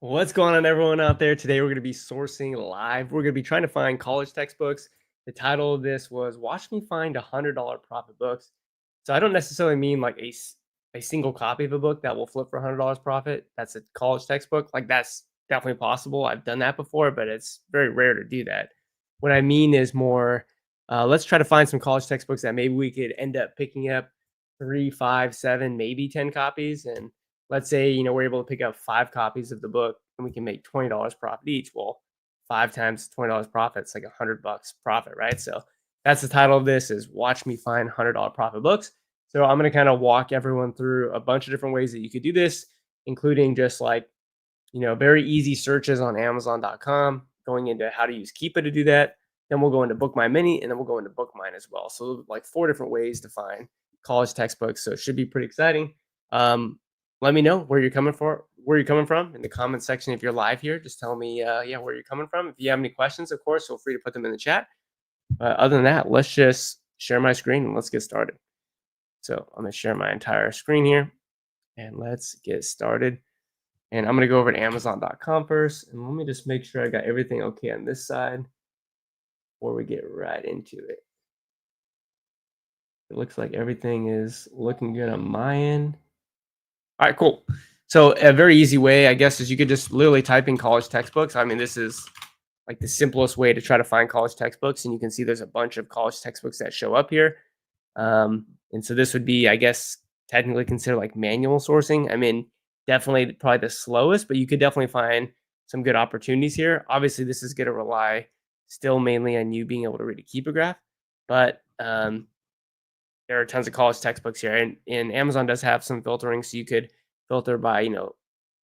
What's going on, everyone out there? Today, we're going to be sourcing live. We're going to be trying to find college textbooks. The title of this was Watch Me Find $100 Profit Books. So, I don't necessarily mean like a single copy of a book that will flip for $100 profit. That's a college textbook. Like, that's definitely possible. I've done that before, but it's very rare to do that. What I mean is more, let's try to find some college textbooks that maybe we could end up picking up three, five, seven, maybe 10 copies. And let's say, we're able to pick up 5 copies of the book and we can make $20 profit each. Well, 5 times $20 profit, it's like $100 profit, right? So that's the title of this is Watch Me Find $100 Profit Books. So I'm going to kind of walk everyone through a bunch of different ways that you could do this, including just like, very easy searches on Amazon.com, going into how to use Keepa to do that. Then we'll go into BookMine Mini, and then we'll go into BookMine as well. So like 4 different ways to find college textbooks. So it should be pretty exciting. Let me know where you're coming from in the comment section. If you're live here, just tell me, where you're coming from. If you have any questions, of course, feel free to put them in the chat. Other than that, let's just share my screen and let's get started. So I'm going to share my entire screen here and let's get started. And I'm going to go over to Amazon.com first. And let me just make sure I got everything okay on this side before we get right into it. It looks like everything is looking good on my end. All right, cool. So a very easy way, I guess, is you could just literally type in college textbooks. I mean, this is like the simplest way to try to find college textbooks. And you can see there's a bunch of college textbooks that show up here. And so this would be, I guess, technically considered like manual sourcing. I mean, definitely probably the slowest, but you could definitely find some good opportunities here. Obviously, this is going to rely still mainly on you being able to read a Keepa graph, but there are tons of college textbooks here, and Amazon does have some filtering, so you could filter by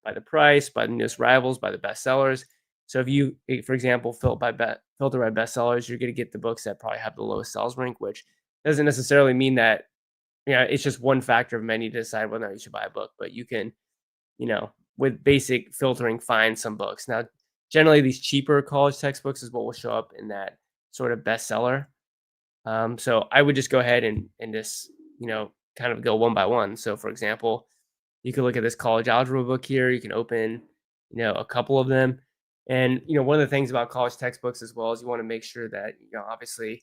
by the price, by the newest rivals, by the bestsellers. So if you, for example, filter by bestsellers, you're going to get the books that probably have the lowest sales rank, which doesn't necessarily mean that it's just one factor of many to decide whether or not you should buy a book. But you can, with basic filtering, find some books. Now, generally, these cheaper college textbooks is what will show up in that sort of bestseller. So I would just go ahead and just, kind of go one by one. So for example, you can look at this college algebra book here. You can open, a couple of them. And, one of the things about college textbooks as well is you want to make sure that, obviously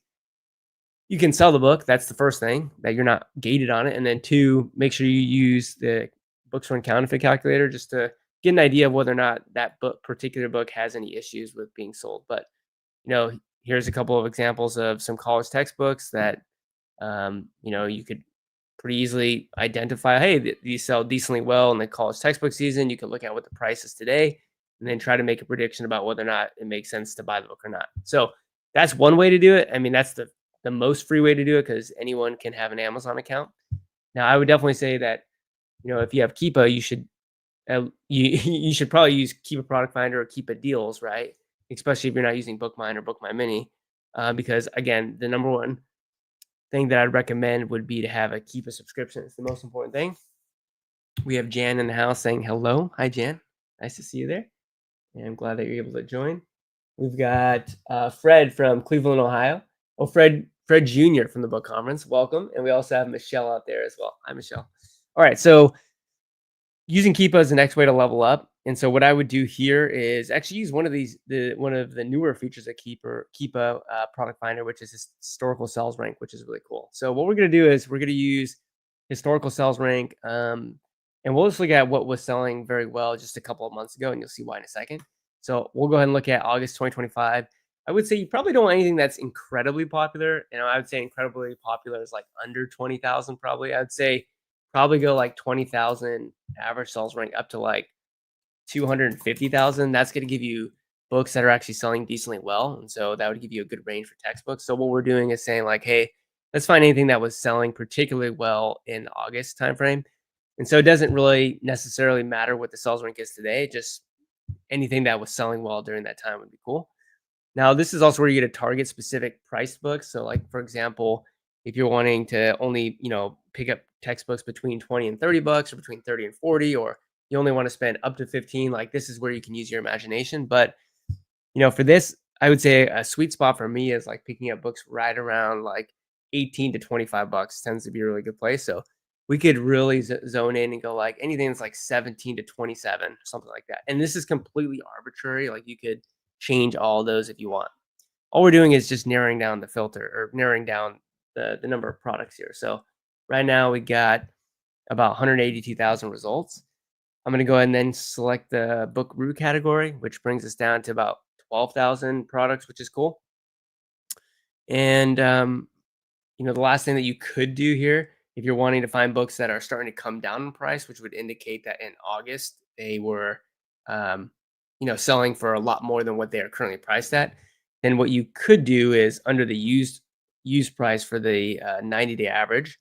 you can sell the book. That's the first thing, that you're not gated on it. And then 2, make sure you use the books run counterfeit calculator just to get an idea of whether or not that particular book has any issues with being sold. But, here's a couple of examples of some college textbooks that, you could pretty easily identify, hey, these sell decently well in the college textbook season. You can look at what the price is today and then try to make a prediction about whether or not it makes sense to buy the book or not. So that's one way to do it. I mean, that's the most free way to do it because anyone can have an Amazon account. Now, I would definitely say that, if you have Keepa, you should you should probably use Keepa Product Finder or Keepa Deals, right? Especially if you're not using BookMine or BookMine Mini, because again, the number one thing that I'd recommend would be to have a Keepa subscription. It's the most important thing. We have Jan in the house saying hello. Hi, Jan. Nice to see you there. And I'm glad that you're able to join. We've got Fred from Cleveland, Ohio. Oh, Fred Jr. from the book conference. Welcome. And we also have Michelle out there as well. Hi, Michelle. All right. So using Keepa is the next way to level up. And so what I would do here is actually use one of the newer features of Keepa Product Finder, which is historical sales rank, which is really cool. So what we're going to do is we're going to use historical sales rank, and we'll just look at what was selling very well just a couple of months ago, and you'll see why in a second. So we'll go ahead and look at August 2025. I would say you probably don't want anything that's incredibly popular. I would say incredibly popular is like under 20,000 probably. I would say probably go like 20,000 average sales rank up to like 250,000. That's going to give you books that are actually selling decently well. And so that would give you a good range for textbooks. So what we're doing is saying like, hey, let's find anything that was selling particularly well in the August timeframe. And so it doesn't really necessarily matter what the sales rank is today. Just anything that was selling well during that time would be cool. Now, this is also where you get to target specific priced books. So like, for example, if you're wanting to only, pick up textbooks between 20 and 30 bucks or between 30 and 40, or you only want to spend up to 15, like this is where you can use your imagination. But, for this, I would say a sweet spot for me is like picking up books right around like 18 to 25 bucks tends to be a really good place. So we could really zone in and go like anything that's like 17 to 27, something like that. And this is completely arbitrary. Like you could change all those if you want. All we're doing is just narrowing down the filter or narrowing down the number of products here. So right now we got about 182,000 results. I'm going to go ahead and then select the book root category, which brings us down to about 12,000 products, which is cool. And the last thing that you could do here, if you're wanting to find books that are starting to come down in price, which would indicate that in August they were, um, selling for a lot more than what they are currently priced at, then what you could do is under the used price for the 90-day average,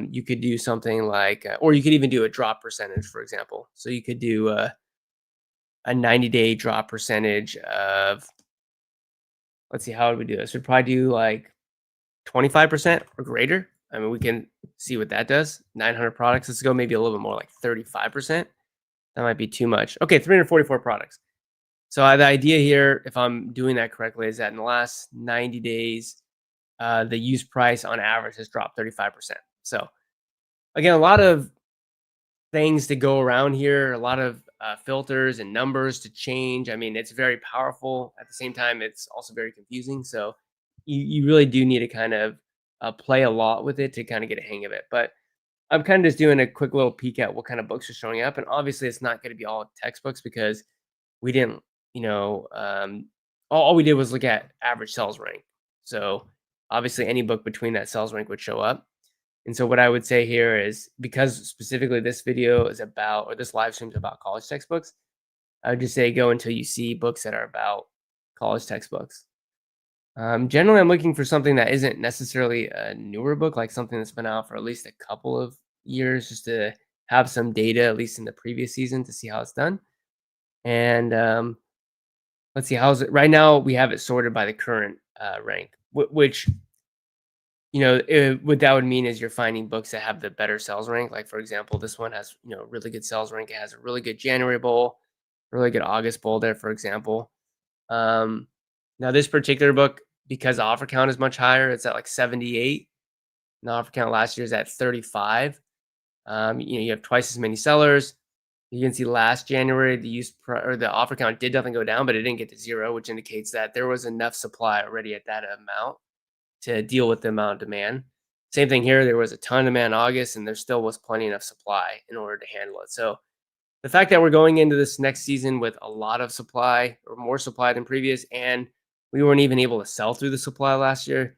you could do something like, or you could even do a drop percentage, for example. So you could do a 90-day drop percentage of, let's see, how would we do this? We'd probably do like 25% or greater. I mean, we can see what that does. 900 products. Let's go maybe a little bit more like 35%. That might be too much. Okay, 344 products. So the idea here, if I'm doing that correctly, is that in the last 90 days, the used price on average has dropped 35%. So again, a lot of things to go around here, a lot of filters and numbers to change. I mean, it's very powerful. At the same time, it's also very confusing. So you really do need to kind of play a lot with it to kind of get a hang of it. But I'm kind of just doing a quick little peek at what kind of books are showing up. And obviously, it's not going to be all textbooks because we didn't, all we did was look at average sales rank. So obviously, any book between that sales rank would show up. And so what I would say here is, because specifically this video is about, or this live stream is about college textbooks, I would just say go until you see books that are about college textbooks. Generally, I'm looking for something that isn't necessarily a newer book, like something that's been out for at least a couple of years, just to have some data, at least in the previous season, to see how it's done. And let's see, how's it right now? We have it sorted by the current rank, which what that would mean is you're finding books that have the better sales rank. Like, for example, this one has, really good sales rank. It has a really good January bowl, really good August bowl there, for example. Now this particular book, because the offer count is much higher, it's at like 78. The offer count last year is at 35. You have twice as many sellers. You can see last January, or the offer count did definitely go down, but it didn't get to zero, which indicates that there was enough supply already at that amount to deal with the amount of demand. Same thing here. There was a ton of demand in August, and there still was plenty enough supply in order to handle it. So the fact that we're going into this next season with a lot of supply, or more supply than previous, and we weren't even able to sell through the supply last year,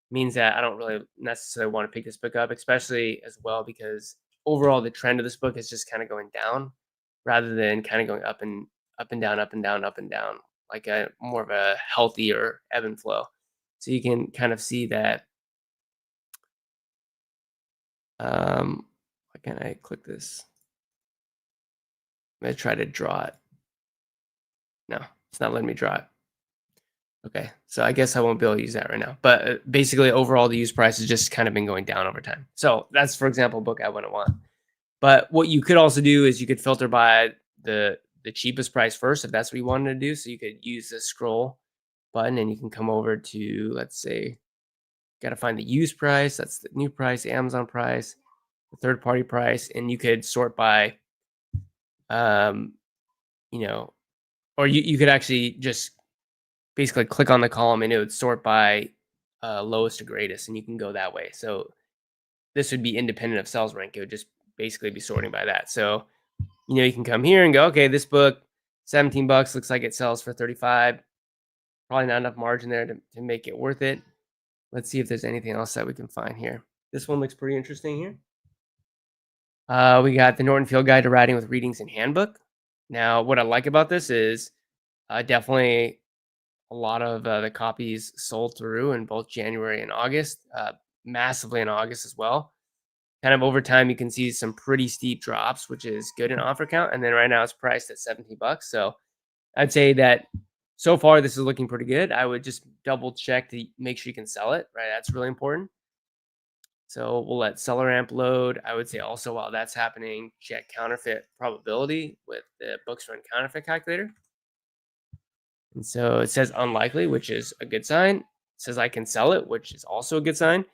means that I don't really necessarily want to pick this book up, especially as well because overall the trend of this book is just kind of going down rather than kind of going up and down, up and down, up and down, like a more of a healthier ebb and flow. So you can kind of see that. Why can't I click this? I'm gonna try to draw it. No, it's not letting me draw it. Okay, so I guess I won't be able to use that right now. But basically, overall, the used price has just kind of been going down over time. So that's, for example, a book I wouldn't want. But what you could also do is you could filter by the cheapest price first, if that's what you wanted to do. So you could use the scroll button, and you can come over to, let's say, got to find the used price. That's the new price, the Amazon price, the third party price, and you could sort by, um, or you could actually just basically click on the column and it would sort by lowest to greatest, and you can go that way. So this would be independent of sales rank. It would just basically be sorting by that. So, you can come here and go, okay, this book, $17, looks like it sells for 35. Probably not enough margin there to make it worth it. Let's see if there's anything else that we can find here. This one looks pretty interesting here. We got the Norton Field Guide to Writing with Readings and Handbook. Now, what I like about this is definitely a lot of the copies sold through in both January and August, massively in August as well. Kind of over time, you can see some pretty steep drops, which is good in offer count. And then right now it's priced at $17. So I'd say that so far this is looking pretty good. I would just double check to make sure you can sell it, right? That's really important. So we'll let seller amp load. I would say also, while that's happening, check counterfeit probability with the books run counterfeit calculator. And so it says unlikely, which is a good sign. It says I can sell it, which is also a good sign.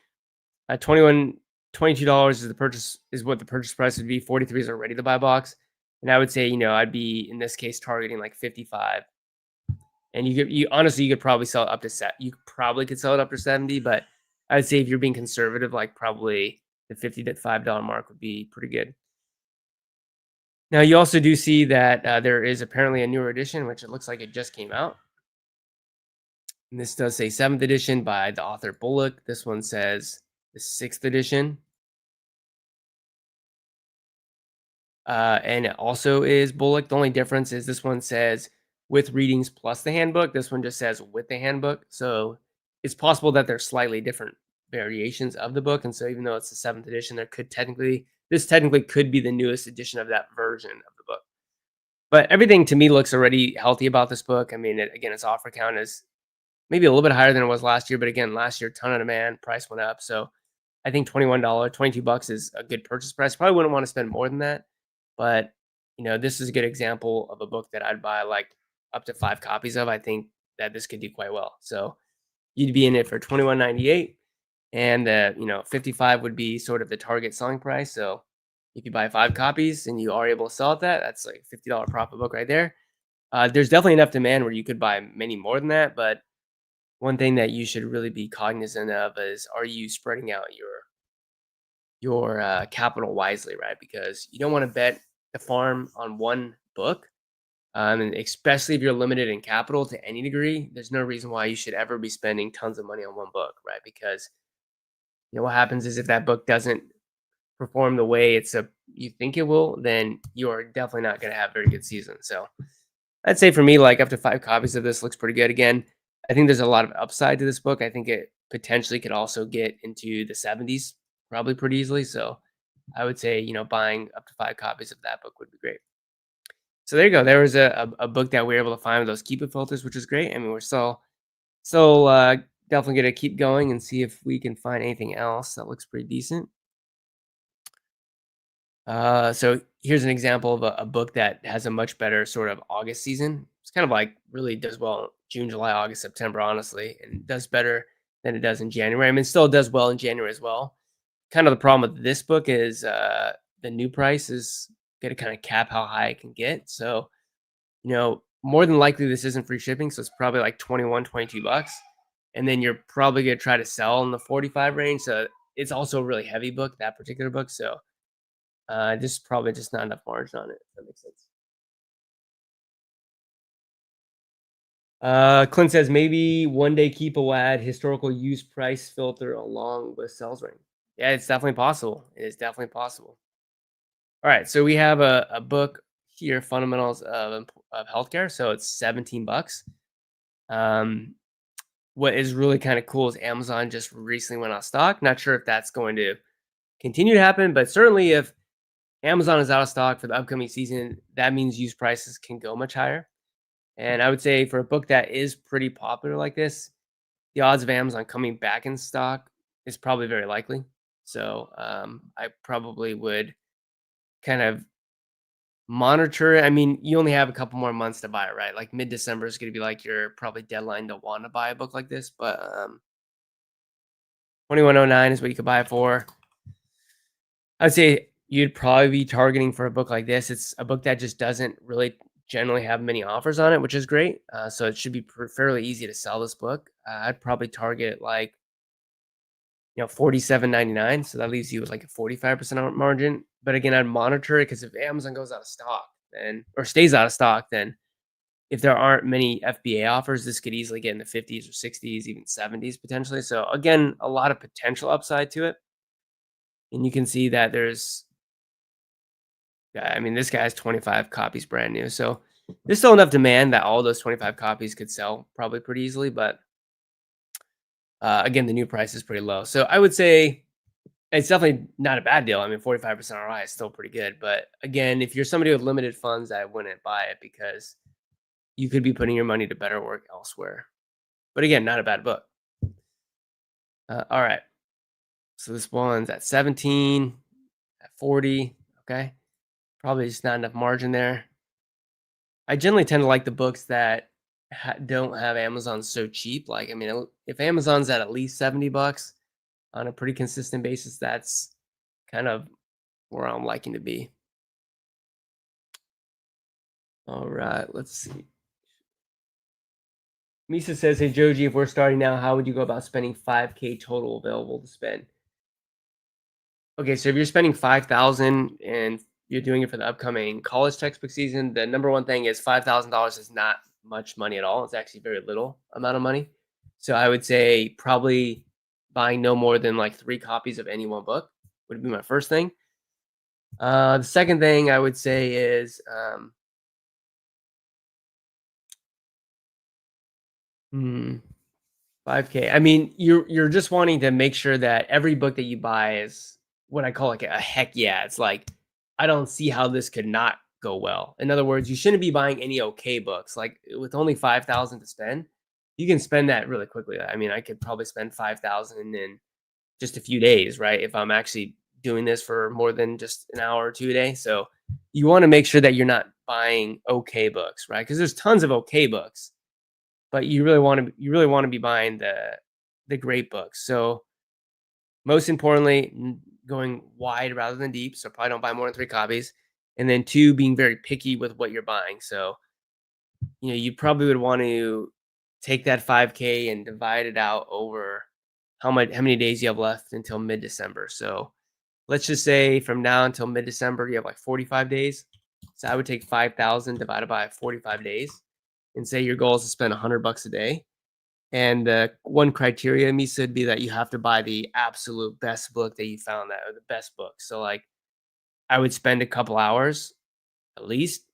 21 $22 is what the purchase price would be. 43 is a ready to buy box. And I would say, I'd be in this case targeting like 55. And you honestly you could probably sell it up to set. You probably could sell it up to 70, but I'd say if you're being conservative, like probably the $55 mark would be pretty good. Now you also do see that there is apparently a newer edition, which it looks like it just came out. And this does say 7th edition by the author Bullock. This one says the 6th edition. And it also is Bullock. The only difference is this one says with readings plus the handbook. This one just says with the handbook. So it's possible that there's slightly different variations of the book. And so even though it's the 7th edition, this technically could be the newest edition of that version of the book. But everything to me looks already healthy about this book. I mean, again, its offer count is maybe a little bit higher than it was last year. But again, last year, ton of demand, price went up. So I think $21, $22 is a good purchase price. Probably wouldn't want to spend more than that. But, this is a good example of a book that I'd buy like up to 5 copies of. I think that this could do quite well. So you'd be in it for $21.98, and 55 would be sort of the target selling price. So if you buy 5 copies and you are able to sell at that, that's like $50 profit book right there. There's definitely enough demand where you could buy many more than that. But one thing that you should really be cognizant of is, are you spreading out your capital wisely, right? Because you don't want to bet the farm on one book, and especially if you're limited in capital to any degree. There's no reason why you should ever be spending tons of money on one book, right? Because what happens is if that book doesn't perform the way you think it will, then you're definitely not going to have a very good season. So I'd say for me, like up to 5 copies of this looks pretty good. Again, I think there's a lot of upside to this book. I think it potentially could also get into the 70s probably pretty easily. So I would say, buying up to 5 copies of that book would be great. So there you go. There was a book that we were able to find with those keep it filters, which is great. I mean, we're still definitely going to keep going and see if we can find anything else that looks pretty decent. So here's an example of a book that has a much better sort of August season. It's kind of like really does well June, July, August, September, honestly, and does better than it does in January. I mean, it still does well in January as well. Kind of the problem with this book is the new price is going to kind of cap how high it can get. So, more than likely this isn't free shipping. So it's probably like 21, $22. And then you're probably going to try to sell in the 45 range. So it's also a really heavy book, that particular book. So there's probably just not enough margin on it, if that makes sense. Clint says maybe one day keep a WAD historical use price filter along with sales ring. Yeah, it's definitely possible. It is definitely possible. All right, so we have a book here, Fundamentals of Healthcare. So it's $17. What is really kind of cool is Amazon just recently went out of stock. Not sure if that's going to continue to happen, but certainly if Amazon is out of stock for the upcoming season, that means used prices can go much higher. And I would say for a book that is pretty popular like this, the odds of Amazon coming back in stock is probably very likely. So I probably would kind of monitor it. I mean, you only have a couple more months to buy it, right? Like mid-December is going to be like your probably deadline to want to buy a book like this. But 2109 is what you could buy it for. I'd say you'd probably be targeting for a book like this. It's a book that just doesn't really generally have many offers on it, which is great. So it should be fairly easy to sell this book. I'd probably target like $47.99. So that leaves you with like a 45% margin. But again, I'd monitor it because if Amazon goes out of stock or stays out of stock, then if there aren't many FBA offers, this could easily get in the 50s or 60s, even 70s potentially. So again, a lot of potential upside to it. And you can see that this guy has 25 copies brand new. So there's still enough demand that all those 25 copies could sell probably pretty easily. But again, the new price is pretty low. So I would say it's definitely not a bad deal. I mean, 45% ROI is still pretty good. But again, if you're somebody with limited funds, I wouldn't buy it because you could be putting your money to better work elsewhere. But again, not a bad book. All right. So this one's at 17, at 40. Okay. Probably just not enough margin there. I generally tend to like the books that don't have Amazon so cheap. Like, I mean, if Amazon's at least $70 on a pretty consistent basis, that's kind of where I'm liking to be. All right, let's see. Misa says, "Hey Joji, if we're starting now, how would you go about spending 5K total available to spend?" Okay, so if you're spending 5,000 and you're doing it for the upcoming college textbook season, the number one thing is $5,000 is not much money at all. It's actually very little amount of money. So I would say probably buying no more than like 3 copies of any one book would be my first thing. The second thing I would say is, hmm, 5K. I mean, you're just wanting to make sure that every book that you buy is what I call like a heck yeah. It's like, I don't see how this could not go well. In other words, you shouldn't be buying any okay books. Like with only 5,000 to spend, you can spend that really quickly. I mean, I could probably spend 5,000 in just a few days, right? If I'm actually doing this for more than just an hour or two a day. So you want to make sure that you're not buying okay books, right? Because there's tons of okay books, but you really want to be buying the great books. So most importantly, going wide rather than deep. So probably don't buy more than 3 copies. And then two, being very picky with what you're buying. So you probably would want to take that 5K and divide it out over how many days you have left until mid-December. So let's just say from now until mid-December, you have like 45 days. So I would take 5,000 divided by 45 days and say your goal is to spend $100 a day. And one criteria, Misa, would be that you have to buy the absolute best book that you found, that or the best book. So like I would spend a couple hours at least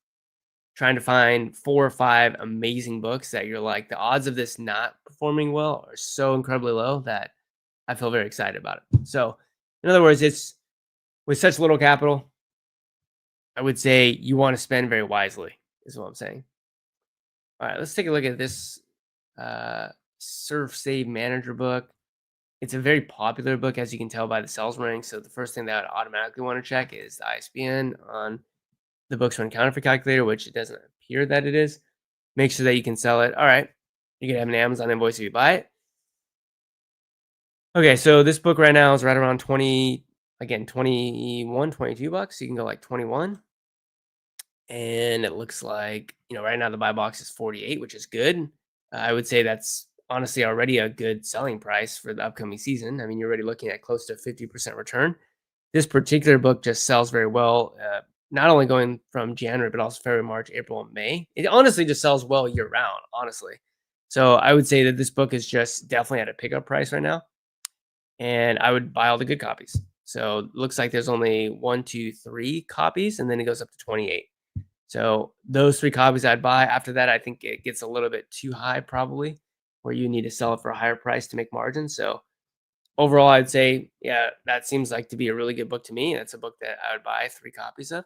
trying to find 4 or 5 amazing books that you're like, the odds of this not performing well are so incredibly low that I feel very excited about it. So in other words, it's with such little capital, I would say you want to spend very wisely, is what I'm saying. All right, let's take a look at this uh, Surf Save Manager book. It's a very popular book, as you can tell by the sales rank. So the first thing that I would automatically want to check is the ISBN on the books run counterfeit calculator, which it doesn't appear that it is. Make sure that you can sell it. All right, you can have an Amazon invoice if you buy it. Okay, so this book right now is right around 20, again, 21, $22. You can go like 21. And it looks like, right now the buy box is 48, which is good. I would say that's honestly already a good selling price for the upcoming season. I mean, you're already looking at close to 50% return. This particular book just sells very well, not only going from January, but also February, March, April, and May. It honestly just sells well year round, honestly. So I would say that this book is just definitely at a pickup price right now. And I would buy all the good copies. So it looks like there's only 1, 2, 3 copies, and then it goes up to 28. So those 3 copies I'd buy. After that, I think it gets a little bit too high probably, where you need to sell it for a higher price to make margin. So overall, I'd say, yeah, that seems like to be a really good book to me. That's a book that I would buy 3 copies of.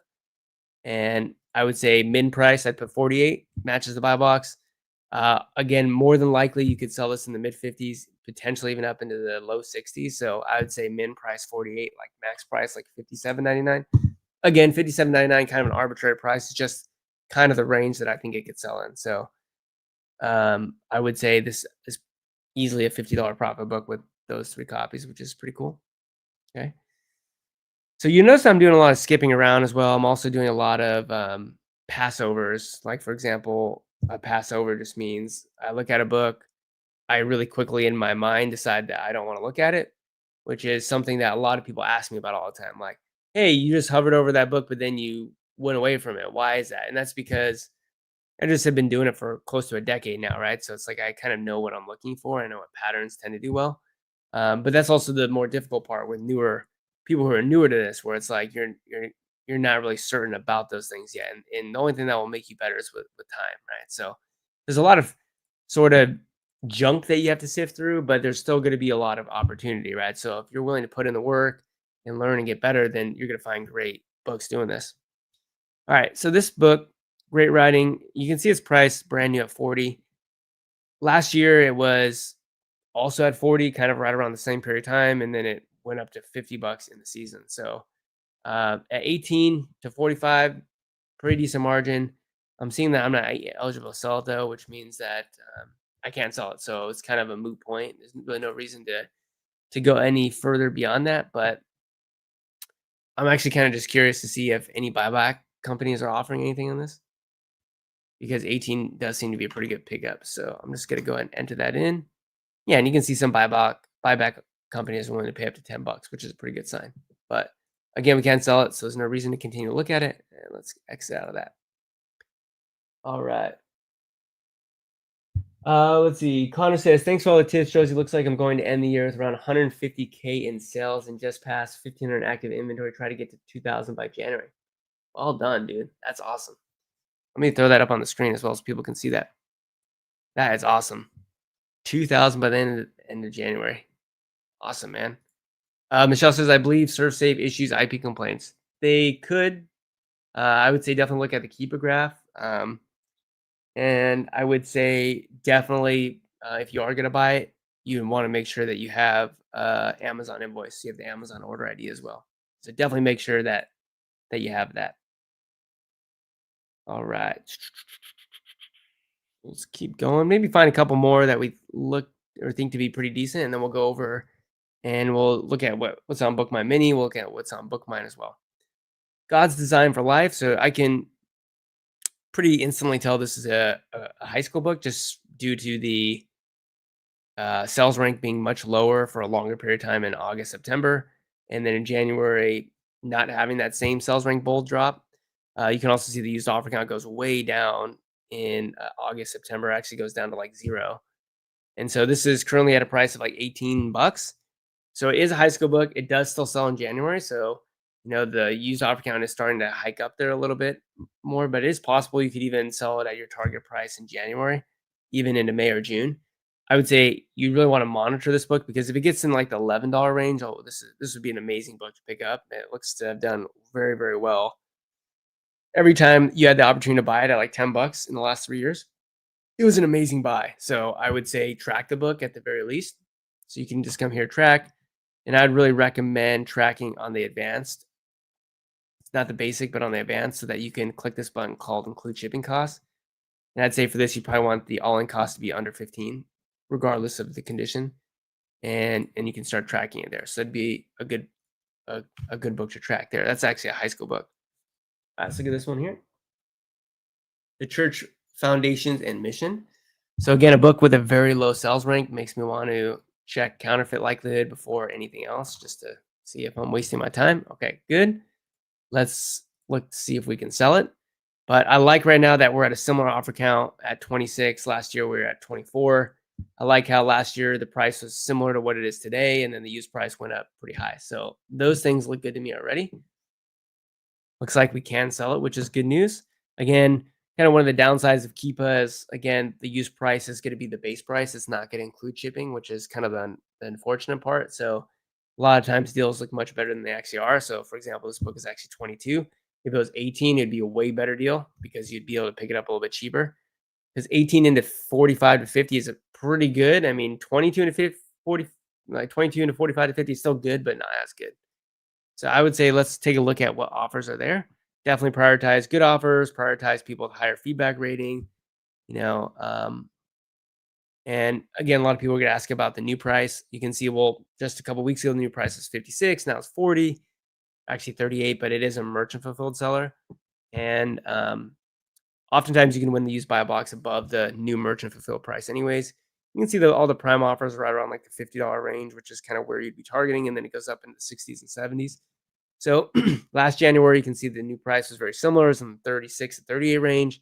And I would say min price, I'd put 48, matches the buy box. Again, more than likely, you could sell this in the mid 50s, potentially even up into the low 60s. So I would say min price 48, like max price like 57.99. Again, 57.99, kind of an arbitrary price. It's just kind of the range that I think it could sell in. So I would say this is easily a $50 profit book with those 3 copies, which is pretty cool. Okay. So you notice I'm doing a lot of skipping around as well. I'm also doing a lot of passovers. Like for example, a passover just means I look at a book, I really quickly in my mind decide that I don't want to look at it, which is something that a lot of people ask me about all the time. Like, hey, you just hovered over that book, but then you went away from it. Why is that? And that's because I just have been doing it for close to a decade now, right? So it's like I kind of know what I'm looking for. I know what patterns tend to do well. But that's also the more difficult part with newer people who are newer to this, where it's like you're not really certain about those things yet, and the only thing that will make you better is with time, right? So there's a lot of sort of junk that you have to sift through, but there's still going to be a lot of opportunity, right? So if you're willing to put in the work and learn and get better, then you're going to find great books doing this. All right, so this book, great writing. You can see its price brand new at 40. Last year it was also at 40, kind of right around the same period of time, and then it went up to $50 in the season. So at 18 to 45, pretty decent margin. I'm seeing that I'm not eligible to sell it though, which means that I can't sell it. So it's kind of a moot point. There's really no reason to go any further beyond that. But I'm actually kind of just curious to see if any buyback companies are offering anything on this because 18 does seem to be a pretty good pickup. So I'm just gonna go ahead and enter that in. Yeah, and you can see some buyback companies are willing to pay up to $10, which is a pretty good sign. But again, we can't sell it, so there's no reason to continue to look at it. And let's exit out of that. All right. Let's see. Connor says, "Thanks for all the tips, Josie. Looks like I'm going to end the year with around 150K in sales and just past 1,500 active inventory. Try to get to 2,000 by January." Well done, dude. That's awesome. Let me throw that up on the screen as well so people can see that. That is awesome. 2,000 by the end of January. Awesome, man. Michelle says, "I believe ServeSafe issues IP complaints. They could. I would say definitely look at the Keepa graph. And I would say definitely if you are going to buy it, you want to make sure that you have Amazon invoice. You have the Amazon order ID as well. So definitely make sure that you have that. All right. Let's keep going. Maybe find a couple more that we look or think to be pretty decent, and then we'll go over and we'll look at what's on BookMine Mini. We'll look at what's on BookMine as well. God's Design for Life. So I can pretty instantly tell this is a high school book just due to the sales rank being much lower for a longer period of time in August, September, and then in January not having that same sales rank bold drop. You can also see the used offer count goes way down in August, September. Actually goes down to like 0. And so this is currently at a price of like $18. So it is a high school book. It does still sell in January. So, the used offer count is starting to hike up there a little bit more, but it is possible you could even sell it at your target price in January, even into May or June. I would say you really want to monitor this book because if it gets in like the $11 range, oh, this would be an amazing book to pick up. It looks to have done very, very well. Every time you had the opportunity to buy it at like $10 in the last 3 years, it was an amazing buy. So I would say track the book at the very least. So you can just come here, track. And I'd really recommend tracking on the advanced. It's not the basic, but on the advanced so that you can click this button called include shipping costs. And I'd say for this, you probably want the all-in cost to be under 15, regardless of the condition. And you can start tracking it there. So it'd be a good book to track there. That's actually a high school book. Let's look at this one here. The Church Foundations and Mission. So again, a book with a very low sales rank makes me want to check counterfeit likelihood before anything else, just to see if I'm wasting my time. Okay, good. Let's look to see if we can sell it. But I like right now that we're at a similar offer count at 26. Last year we were at 24. I like how last year the price was similar to what it is today, and then the used price went up pretty high. So those things look good to me already. Looks like we can sell it, which is good news. Again, kind of one of the downsides of Keepa is, again, the used price is going to be the base price. It's not going to include shipping, which is kind of the unfortunate part. So a lot of times deals look much better than they actually are. So for example, this book is actually 22. If it was 18, it'd be a way better deal because you'd be able to pick it up a little bit cheaper. Because 18 into 45 to 50 is a pretty good. I mean, 22 into 50, 40, like 22 into 45 to 50 is still good, but not as good. So I would say let's take a look at what offers are there. Definitely prioritize good offers, prioritize people with higher feedback rating, you know. And again, a lot of people are going to ask about the new price. You can see, well, just a couple weeks ago, the new price was 56. Now it's 40, actually 38, but it is a merchant fulfilled seller. And oftentimes you can win the used buy a box above the new merchant fulfilled price anyways. You can see that all the prime offers are right around like the $50 range, which is kind of where you'd be targeting. And then it goes up into the 60s and 70s. So last January, you can see the new price was very similar. It was in the 36 to 38 range.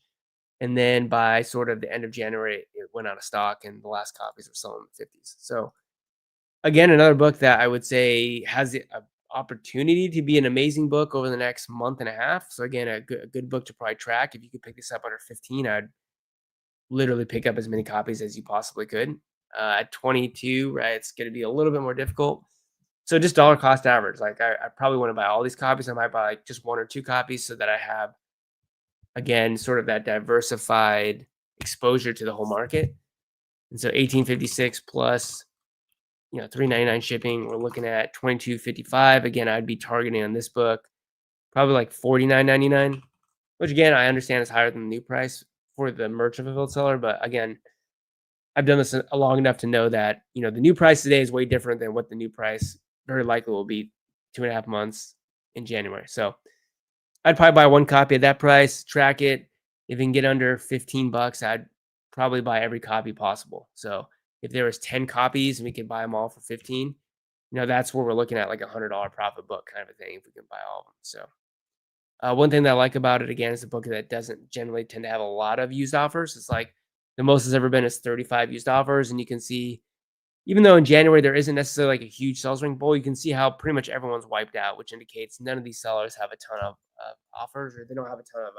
And then by sort of the end of January, it went out of stock and the last copies were selling in the 50s. So again, another book that I would say has the opportunity to be an amazing book over the next month and a half. So again, a good book to probably track. If you could pick this up under 15, I'd literally pick up as many copies as you possibly could. At 22, right, it's going to be a little bit more difficult. So just dollar cost average. Like I probably want to buy all these copies. I might buy like just 1 or 2 copies so that I have, again, sort of that diversified exposure to the whole market. And so 1856 plus, $3.99 shipping. We're looking at $22.55. Again, I'd be targeting on this book probably like $49.99, which again I understand is higher than the new price for the merchant fulfilled seller. But again, I've done this long enough to know that the new price today is way different than what the new price very likely will be 2.5 months, in January. So I'd probably buy one copy at that price, track it. If you can get under 15 bucks, I'd probably buy every copy possible. So if there was 10 copies and we could buy them all for 15, that's where we're looking at like $100 profit book kind of a thing if we can buy all of them. So one thing that I like about it again is a book that doesn't generally tend to have a lot of used offers. It's like the most has ever been is 35 used offers, and you can see even though in January there isn't necessarily like a huge sales ring bull, you can see how pretty much everyone's wiped out, which indicates none of these sellers have a ton of offers or they don't have a ton of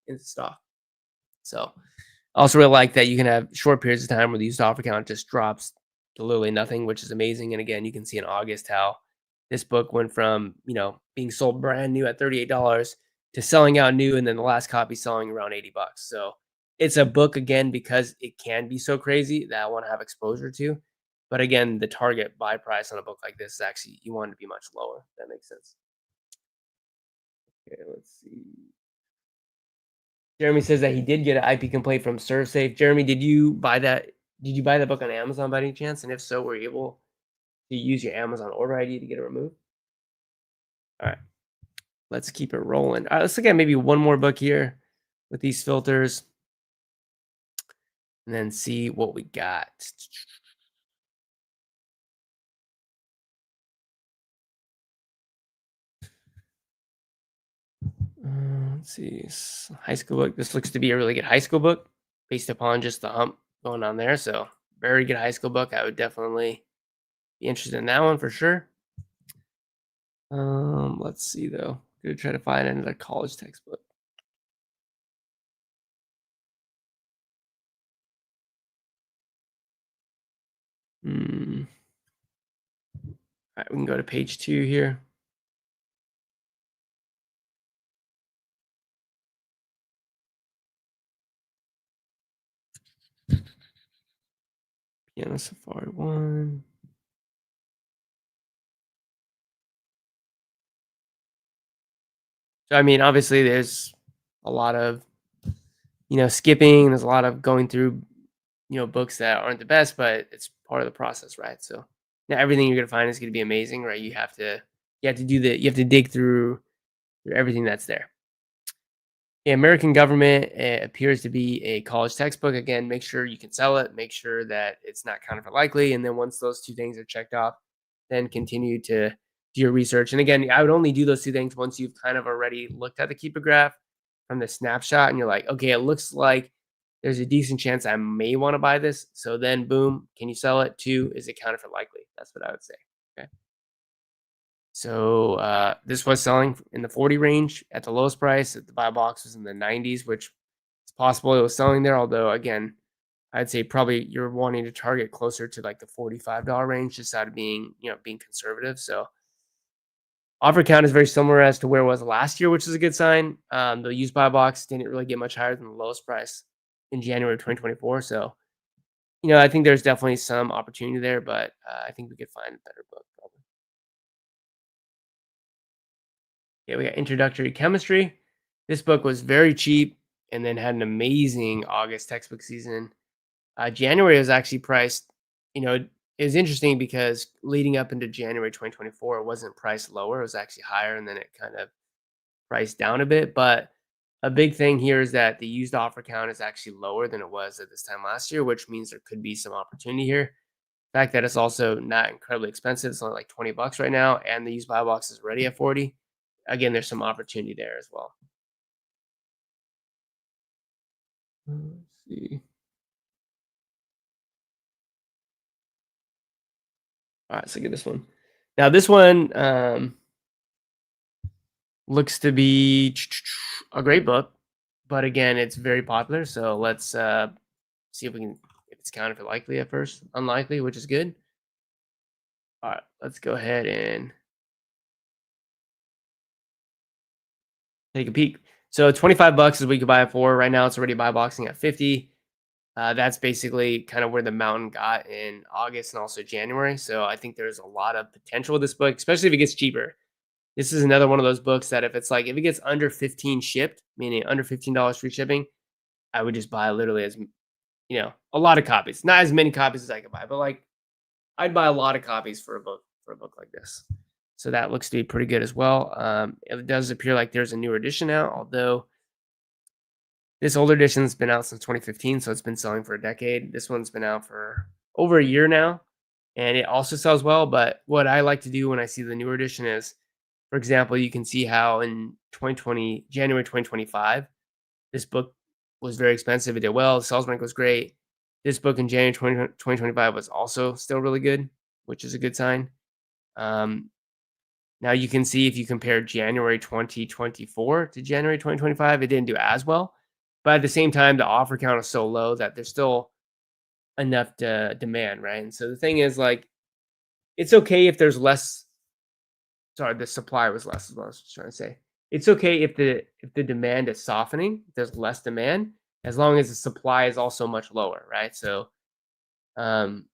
in stock. So I also really like that you can have short periods of time where the used offer count just drops to literally nothing, which is amazing. And again, you can see in August how this book went from, being sold brand new at $38 to selling out new, and then the last copy selling around 80 bucks. So it's a book again because it can be so crazy that I want to have exposure to. But again, the target buy price on a book like this is actually you want it to be much lower. If that makes sense. Okay, let's see. Jeremy says that he did get an IP complaint from ServeSafe. Jeremy, did you buy that? Did you buy that book on Amazon by any chance? And if so, were you able to use your Amazon order ID to get it removed? All right, let's keep it rolling. All right, let's look at maybe one more book here with these filters, and then see what we got. Let's see, high school book. This looks to be a really good high school book based upon just the hump going on there. So very good high school book. I would definitely be interested in that one for sure. Let's see though. Gonna try to find another college textbook. All right, we can go to page 2 here. Piano Safari 1. So I mean, obviously there's a lot of skipping, there's a lot of going through books that aren't the best, but it's part of the process, right? So not everything you're gonna find is gonna be amazing, right? You have to dig through everything that's there. The American government appears to be a college textbook. Again, make sure you can sell it, make sure that it's not counterfeit likely, and then once those two things are checked off, then continue to do your research. And again, I would only do those two things once you've kind of already looked at the keeper graph from the snapshot and you're like, okay, it looks like there's a decent chance I may want to buy this. So then boom, can you sell it? 2, is it counterfeit likely? That's what I would say. Okay. So this was selling in the 40 range at the lowest price. The buy box was in the 90s, which it's possible it was selling there. Although again, I'd say probably you're wanting to target closer to like the $45 range, just out of being conservative. So offer count is very similar as to where it was last year, which is a good sign. The used buy box didn't really get much higher than the lowest price in January of 2024. So I think there's definitely some opportunity there, but I think we could find a better book probably. Yeah, we got Introductory Chemistry. This book was very cheap and then had an amazing August textbook season. January was actually priced, it was interesting because leading up into January 2024, it wasn't priced lower. It was actually higher, and then it kind of priced down a bit. But a big thing here is that the used offer count is actually lower than it was at this time last year, which means there could be some opportunity here. The fact that it's also not incredibly expensive, it's only like 20 bucks right now, and the used buy box is already at 40. Again, there's some opportunity there as well. Let's see. All right, so get this one. Now this one looks to be a great book, but again, it's very popular. So let's see if it's counterfeit likely at first. Unlikely, which is good. All right, let's go ahead and take a peek. So 25 bucks is what you could buy it for. Right now, it's already buy boxing at 50. That's basically kind of where the mountain got in August and also January. So I think there's a lot of potential with this book, especially if it gets cheaper. This is another one of those books that if it gets under 15 shipped, meaning under $15 free shipping, I would just buy literally a lot of copies. Not as many copies as I could buy, but like I'd buy a lot of copies for a book like this. So that looks to be pretty good as well. It does appear like there's a newer edition out, although this older edition's been out since 2015, so it's been selling for a decade. This one's been out for over a year now, and it also sells well. But what I like to do when I see the newer edition is, for example, you can see how in 2020, January 2025, this book was very expensive. It did well. The sales rank was great. This book in January 2025 was also still really good, which is a good sign. Um, Now you can see if you compare January 2024 to January 2025, it didn't do as well. But at the same time, the offer count is so low that there's still enough demand, right? And so the thing is, like, it's okay if there's less. Sorry, the supply was less, is what I was trying to say. It's okay if the demand is softening, there's less demand, as long as the supply is also much lower, right? So um,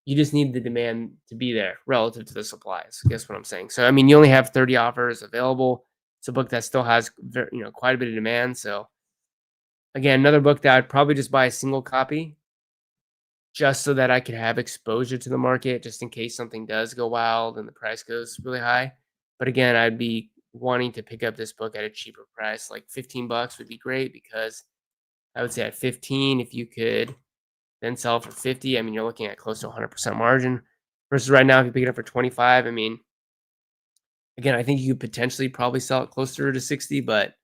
you just need the demand to be there relative to the supplies. Guess what I'm saying? So I mean, you only have 30 offers available. It's a book that still has quite a bit of demand. So again, another book that I'd probably just buy a single copy just so that I could have exposure to the market, just in case something does go wild and the price goes really high. But again, I'd be wanting to pick up this book at a cheaper price, like $15 would be great, because I would say at 15, if you could then sell it for 50, I mean, you're looking at close to 100% margin. Versus right now, if you pick it up for 25, I mean, again, I think you could potentially probably sell it closer to 60, but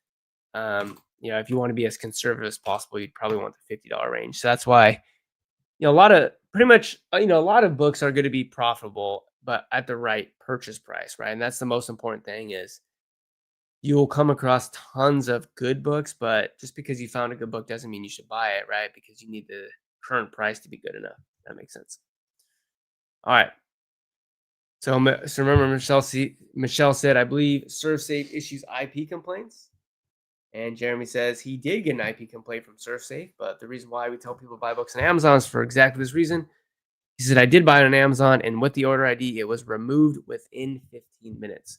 if you want to be as conservative as possible, you'd probably want the $50 range. So that's why, a lot of pretty much, a lot of books are going to be profitable, but at the right purchase price, right? And that's the most important thing is you will come across tons of good books, but just because you found a good book doesn't mean you should buy it, right? Because you need the current price to be good enough. That makes sense. All right. So remember, Michelle said, I believe ServeSafe issues IP complaints. And Jeremy says he did get an IP complaint from ServeSafe, but the reason why we tell people to buy books on Amazon is for exactly this reason. He said, I did buy it on Amazon, and with the order ID, it was removed within 15 minutes.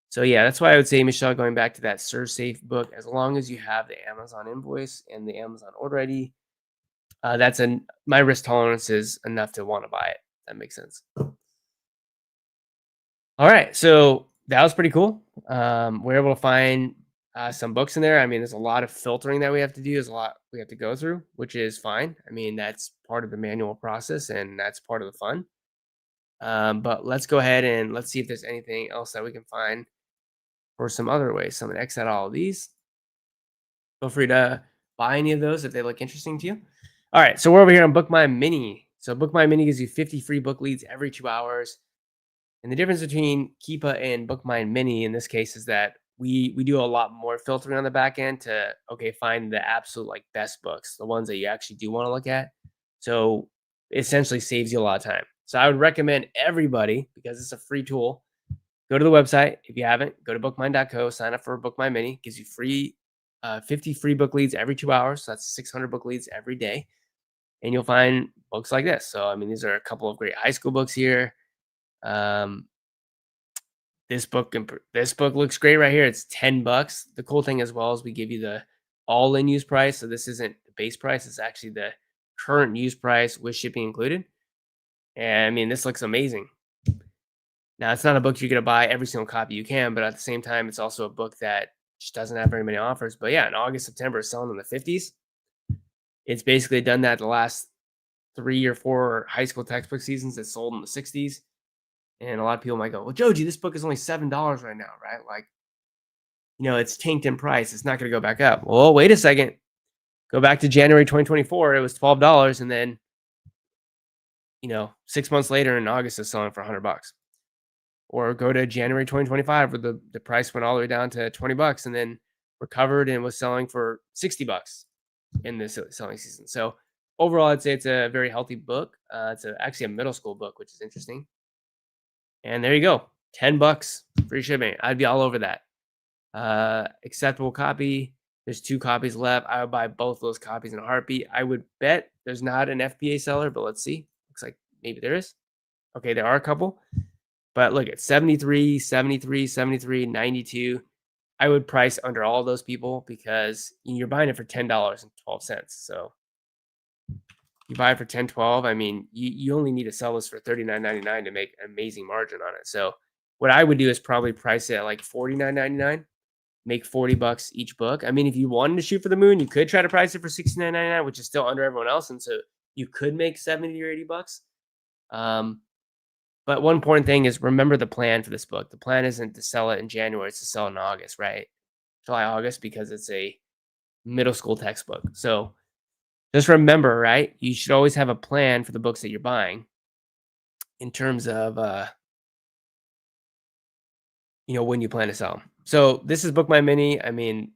So yeah, that's why I would say, Michelle, going back to that ServeSafe book, as long as you have the Amazon invoice and the Amazon order ID, my risk tolerance is enough to want to buy it. That makes sense. All right, so that was pretty cool. We're able to find some books in there. I mean, there's a lot of filtering that we have to do. There's a lot we have to go through, which is fine. I mean, that's part of the manual process, and that's part of the fun. But let's go ahead and let's see if there's anything else that we can find for some other ways. So I'm gonna X out all of these. Feel free to buy any of those if they look interesting to you. All right, so we're over here on BookMine Mini. So BookMine Mini gives you 50 free book leads every 2 hours. And the difference between Keepa and BookMine Mini in this case is that we do a lot more filtering on the back end to find the absolute like best books, the ones that you actually do want to look at. So it essentially saves you a lot of time. So I would recommend everybody, because it's a free tool, go to the website. If you haven't, go to bookmine.co, sign up for BookMine Mini. Gives you free 50 free book leads every 2 hours. So that's 600 book leads every day. And you'll find books like this. So, I mean, these are a couple of great high school books here. This book looks great right here. It's $10. The cool thing as well is we give you the all-in use price. So this isn't the base price. It's actually the current use price with shipping included. And I mean, this looks amazing. Now, it's not a book you're going to buy every single copy you can, but at the same time, it's also a book that just doesn't have very many offers. But yeah, in August, September, it's selling in the 50s. It's basically done that the last 3 or 4 high school textbook seasons. It's sold in the 60s. And a lot of people might go, well, Joji, this book is only $7 right now, right? Like, it's tanked in price. It's not going to go back up. Well, wait a second. Go back to January 2024. It was $12. And then, 6 months later in August, it's selling for $100. Or go to January 2025 where the price went all the way down to $20 and then recovered and was selling for $60 in the selling season. So overall, I'd say it's a very healthy book. It's actually a middle school book, which is interesting. And there you go. $10 free shipping. I'd be all over that. Acceptable copy. There's 2 copies left. I would buy both those copies in a heartbeat. I would bet there's not an FBA seller, but let's see. Looks like maybe there is. Okay, there are a couple. But look at 73, 73, 73, 92. I would price under all those people because you're buying it for $10.12. So you buy it for 10, 12. I mean, you only need to sell this for $39.99 to make an amazing margin on it. So what I would do is probably price it at like $49.99, make $40 each book. I mean, if you wanted to shoot for the moon, you could try to price it for $69.99, which is still under everyone else, and so you could make 70 or $80. Um, but one important thing is remember the plan for this book. The plan isn't to sell it in January; it's to sell it in August, right? July, August, because it's a middle school textbook. So just remember, right? You should always have a plan for the books that you're buying in terms of when you plan to sell them. So this is BookMine Mini. I mean,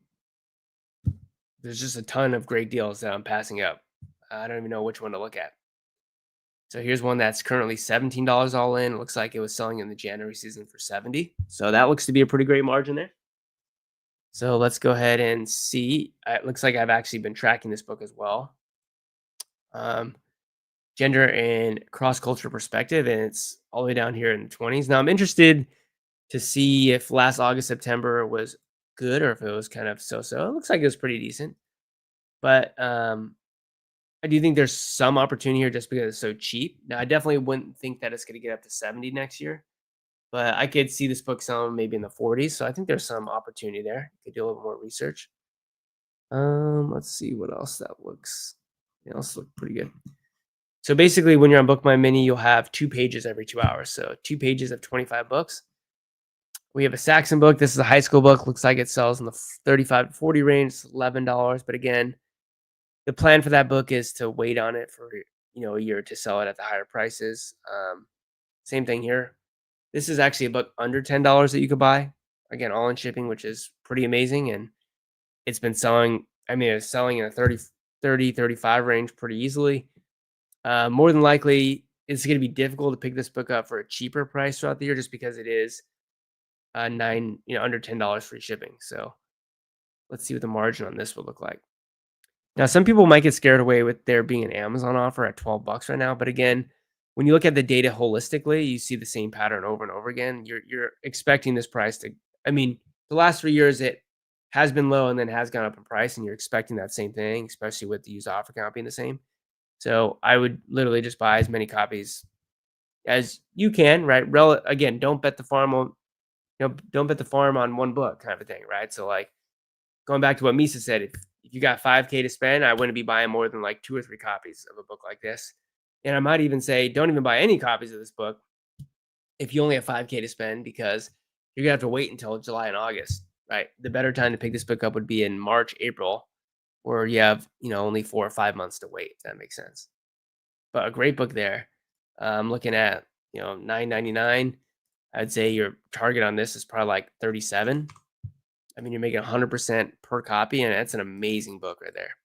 there's just a ton of great deals that I'm passing up. I don't even know which one to look at. So here's one that's currently $17 all in. It looks like it was selling in the January season for 70. So that looks to be a pretty great margin there. So let's go ahead and see. It looks like I've actually been tracking this book as well. Gender and cross-culture perspective, and it's all the way down here in the 20s. Now I'm interested to see if last August, September was good or if it was kind of so-so. It looks like it was pretty decent. But I do think there's some opportunity here just because it's so cheap. Now, I definitely wouldn't think that it's going to get up to 70 next year, but I could see this book selling maybe in the 40s. So I think there's some opportunity there. You could do a little more research. Let's see what else that looks. It else look pretty good. So basically, when you're on BookMine Mini, you'll have 2 pages every 2 hours. So 2 pages of 25 books. We have a Saxon book. This is a high school book. Looks like it sells in the 35 to 40 range. It's $11. But again, the plan for that book is to wait on it for a year to sell it at the higher prices. Same thing here. This is actually a book under $10 that you could buy. Again, all in shipping, which is pretty amazing. And it's been selling. I mean, it's selling in a 35 range pretty easily. More than likely, it's going to be difficult to pick this book up for a cheaper price throughout the year, just because it is under $10 free shipping. So let's see what the margin on this would look like. Now, some people might get scared away with there being an Amazon offer at $12 right now. But again, when you look at the data holistically, you see the same pattern over and over again. You're expecting this price to, I mean, the last 3 years, it has been low and then has gone up in price. And you're expecting that same thing, especially with the used offer count being the same. So I would literally just buy as many copies as you can, right? Again, don't bet the farm on, don't bet the farm on one book kind of a thing, right? So like going back to what Misa said, if you got $5K to spend, I wouldn't be buying more than like 2 or 3 copies of a book like this. And I might even say, don't even buy any copies of this book if you only have $5K to spend, because you're gonna have to wait until July and August, right? The better time to pick this book up would be in March, April, where you have only 4 or 5 months to wait. If that makes sense. But a great book there. I'm looking at $9.99. I'd say your target on this is probably like 37. I mean, you're making 100% per copy, and that's an amazing book right there.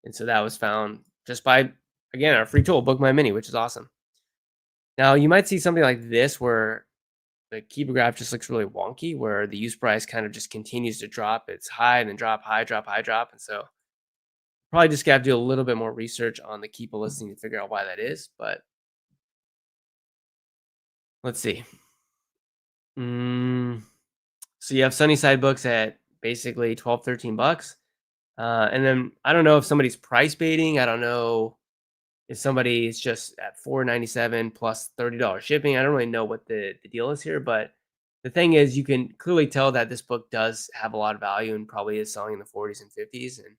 And so that was found just by, again, our free tool, BookMine Mini, which is awesome. Now, you might see something like this where the keeper graph just looks really wonky, where the use price kind of just continues to drop. It's high and then drop, high, drop, high, drop. And so probably just got to do a little bit more research on the keeper listing to figure out why that is. But let's see. So you have Sunnyside books at basically $12, $13. And then I don't know if somebody's price baiting. I don't know if somebody is just at $4.97 plus $30 shipping. I don't really know what the deal is here. But the thing is, you can clearly tell that this book does have a lot of value and probably is selling in the 40s and 50s. And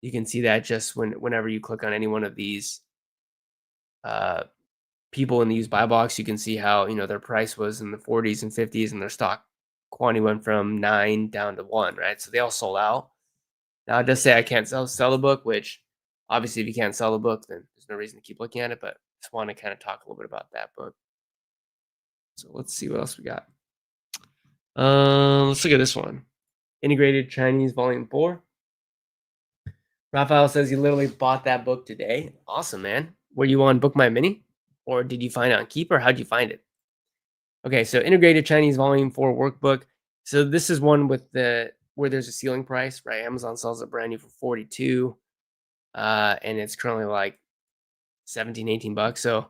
you can see that just whenever you click on any one of these people in the used buy box, you can see how their price was in the 40s and 50s, and their stock quantity went from 9 down to 1, right? So they all sold out. Now it does say I can't sell the book, which obviously if you can't sell the book, then there's no reason to keep looking at it. But I just want to kind of talk a little bit about that book. So let's see what else we got. Let's look at this one. Integrated Chinese Volume 4. Raphael says he literally bought that book today. Awesome, man. Were you on BookMine Mini? Or did you find it on Keeper? How'd you find it? Okay, so Integrated Chinese Volume 4 workbook. So this is one with where there's a ceiling price, right? Amazon sells it brand new for 42, and it's currently like 17, $18. So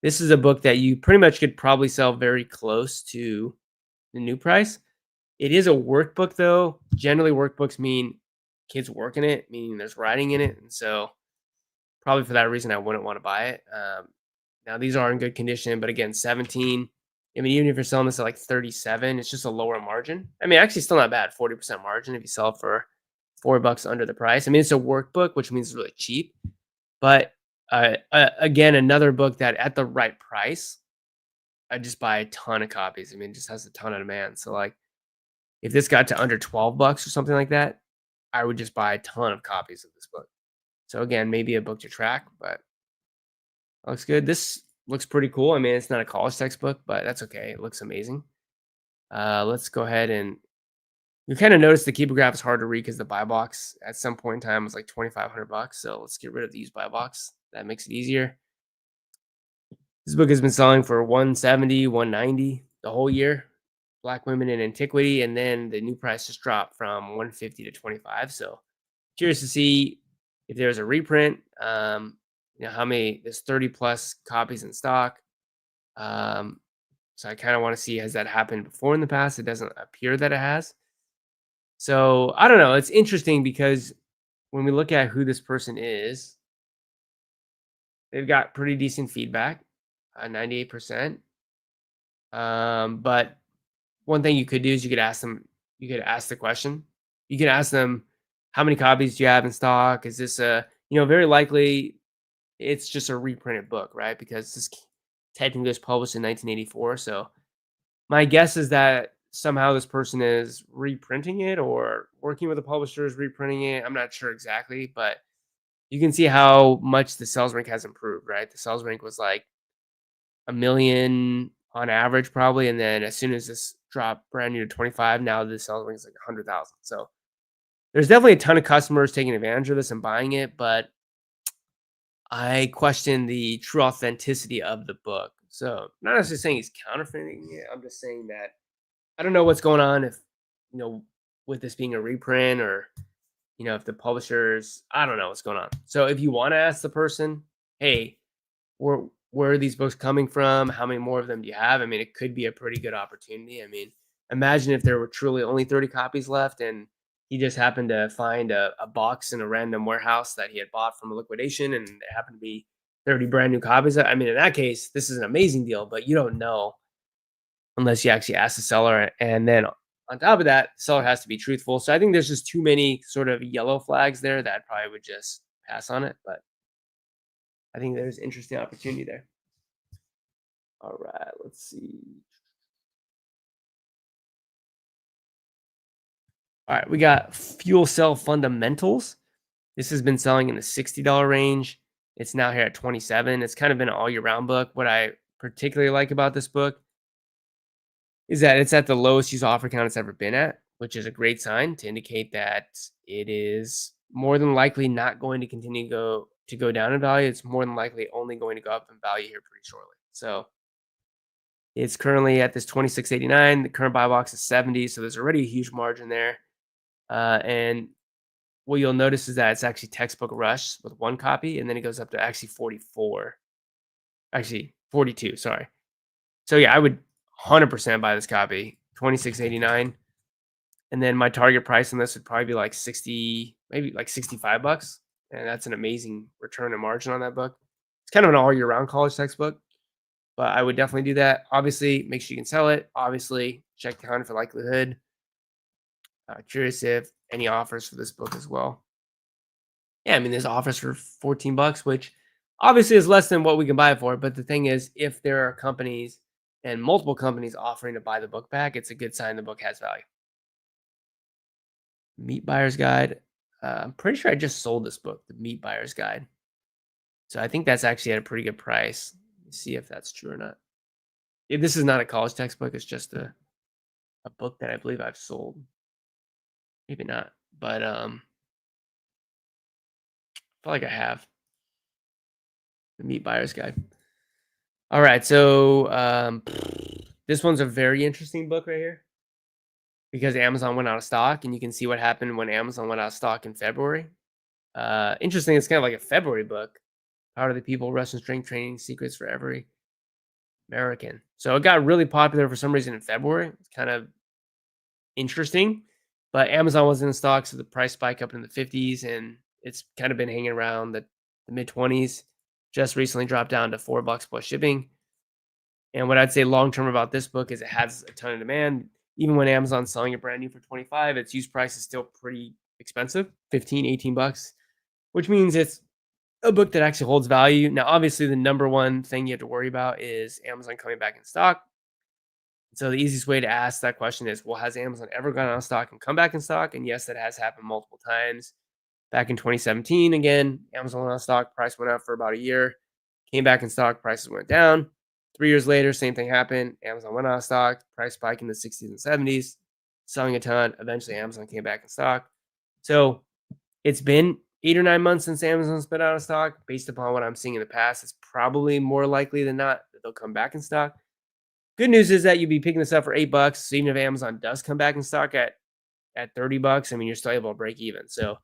this is a book that you pretty much could probably sell very close to the new price. It is a workbook, though. Generally, workbooks mean kids work in it, meaning there's writing in it, and so probably for that reason, I wouldn't want to buy it. Now these are in good condition, but again, 17 I mean, even if you're selling this at like 37, it's just a lower margin. I mean, actually, still not bad. 40% margin if you sell it for $4 under the price. I mean, it's a workbook, which means it's really cheap. But again, another book that at the right price, I just buy a ton of copies. I mean, it just has a ton of demand. So like, if this got to under $12 or something like that, I would just buy a ton of copies of this book. So again, maybe a book to track, but looks good. This looks pretty cool. I mean, it's not a college textbook, but that's okay. It looks amazing. Let's go ahead and you kind of notice the keeper graph is hard to read because the buy box at some point in time was like 2,500 bucks. So let's get rid of the use buy box. That makes it easier. This book has been selling for 170, 190 the whole year. Black Women in Antiquity, and then the new price just dropped from 150 to 25. So curious to see if there's a reprint. How many? There's 30 plus copies in stock. So I kind of want to see, has that happened before in the past? It doesn't appear that it has. So I don't know. It's interesting because when we look at who this person is, they've got pretty decent feedback, 98%. But one thing you could do is you could ask them, you could ask the question. You could ask them, how many copies do you have in stock? Is this very likely it's just a reprinted book, right? Because this technically was published in 1984. So my guess is that somehow this person is reprinting it or working with the publishers reprinting it. I'm not sure exactly, but you can see how much the sales rank has improved, right? The sales rank was like a million on average, probably, and then as soon as this dropped brand new to 25, now the sales rank is like 100,000. So there's definitely a ton of customers taking advantage of this and buying it, but I question the true authenticity of the book. So not necessarily saying he's counterfeiting it. I'm just saying that I don't know what's going on if you know with this being a reprint or if the publishers, I don't know what's going on. So if you want to ask the person, hey, where are these books coming from? How many more of them do you have? I mean, it could be a pretty good opportunity. I mean, imagine if there were truly only 30 copies left and he just happened to find a box in a random warehouse that he had bought from a liquidation and it happened to be 30 brand new copies. I mean, in that case, this is an amazing deal, but you don't know unless you actually ask the seller. And then on top of that, the seller has to be truthful. So I think there's just too many sort of yellow flags there that I probably would just pass on it. But I think there's interesting opportunity there. All right, let's see. All right, we got Fuel Cell Fundamentals. This has been selling in the $60 range. It's now here at 27. It's kind of been an all year round book. What I particularly like about this book is that it's at the lowest use offer count it's ever been at, which is a great sign to indicate that it is more than likely not going to continue to go down in value. It's more than likely only going to go up in value here pretty shortly. So it's currently at this 26.89. The current buy box is 70, so there's already a huge margin there. And what you'll notice is that it's actually textbook rush with one copy, and then it goes up to actually 44. Actually, 42, sorry. So yeah, I would 100% buy this copy, 26.89. And then my target price on this would probably be like 60, maybe like $65. And that's an amazing return and margin on that book. It's kind of an all year round college textbook, but I would definitely do that. Obviously, make sure you can sell it. Obviously, check the hunt for likelihood. Curious if any offers for this book as well. Yeah, I mean, there's offers for $14, which obviously is less than what we can buy it for. But the thing is, if there are companies and multiple companies offering to buy the book back, it's a good sign the book has value. Meat Buyer's Guide. I'm pretty sure I just sold this book, the Meat Buyer's Guide. So I think that's actually at a pretty good price. Let's see if that's true or not. This is not a college textbook. It's just a book that I believe I've sold. Maybe not, but I feel like I have. The Meat Buyer's Guide. All right, so this one's a very interesting book right here because Amazon went out of stock, and you can see what happened when Amazon went out of stock in February. Interesting, it's kind of like a February book. How do the people Russian strength training secrets for every American? So it got really popular for some reason in February. It's kind of interesting, but Amazon wasn't in stock, so the price spike up in the 50s, and it's kind of been hanging around the mid 20s. Just recently dropped down to $4 plus shipping. And what I'd say long term about this book is it has a ton of demand. Even when Amazon's selling it brand new for 25, its used price is still pretty expensive, 15, 18 bucks, which means it's a book that actually holds value. Now, obviously, the number one thing you have to worry about is Amazon coming back in stock. So the easiest way to ask that question is, well, has Amazon ever gone out of stock and come back in stock? And yes, that has happened multiple times. Back in 2017, again, Amazon went out of stock, price went up for about a year, came back in stock, prices went down. 3 years later, same thing happened. Amazon went out of stock, price spike in the 60s and 70s, selling a ton. Eventually, Amazon came back in stock. So it's been 8 or 9 months since Amazon's been out of stock. Based upon what I'm seeing in the past, it's probably more likely than not that they'll come back in stock. Good news is that you'd be picking this up for $8. So even if Amazon does come back in stock at $30, I mean, you're still able to break even. So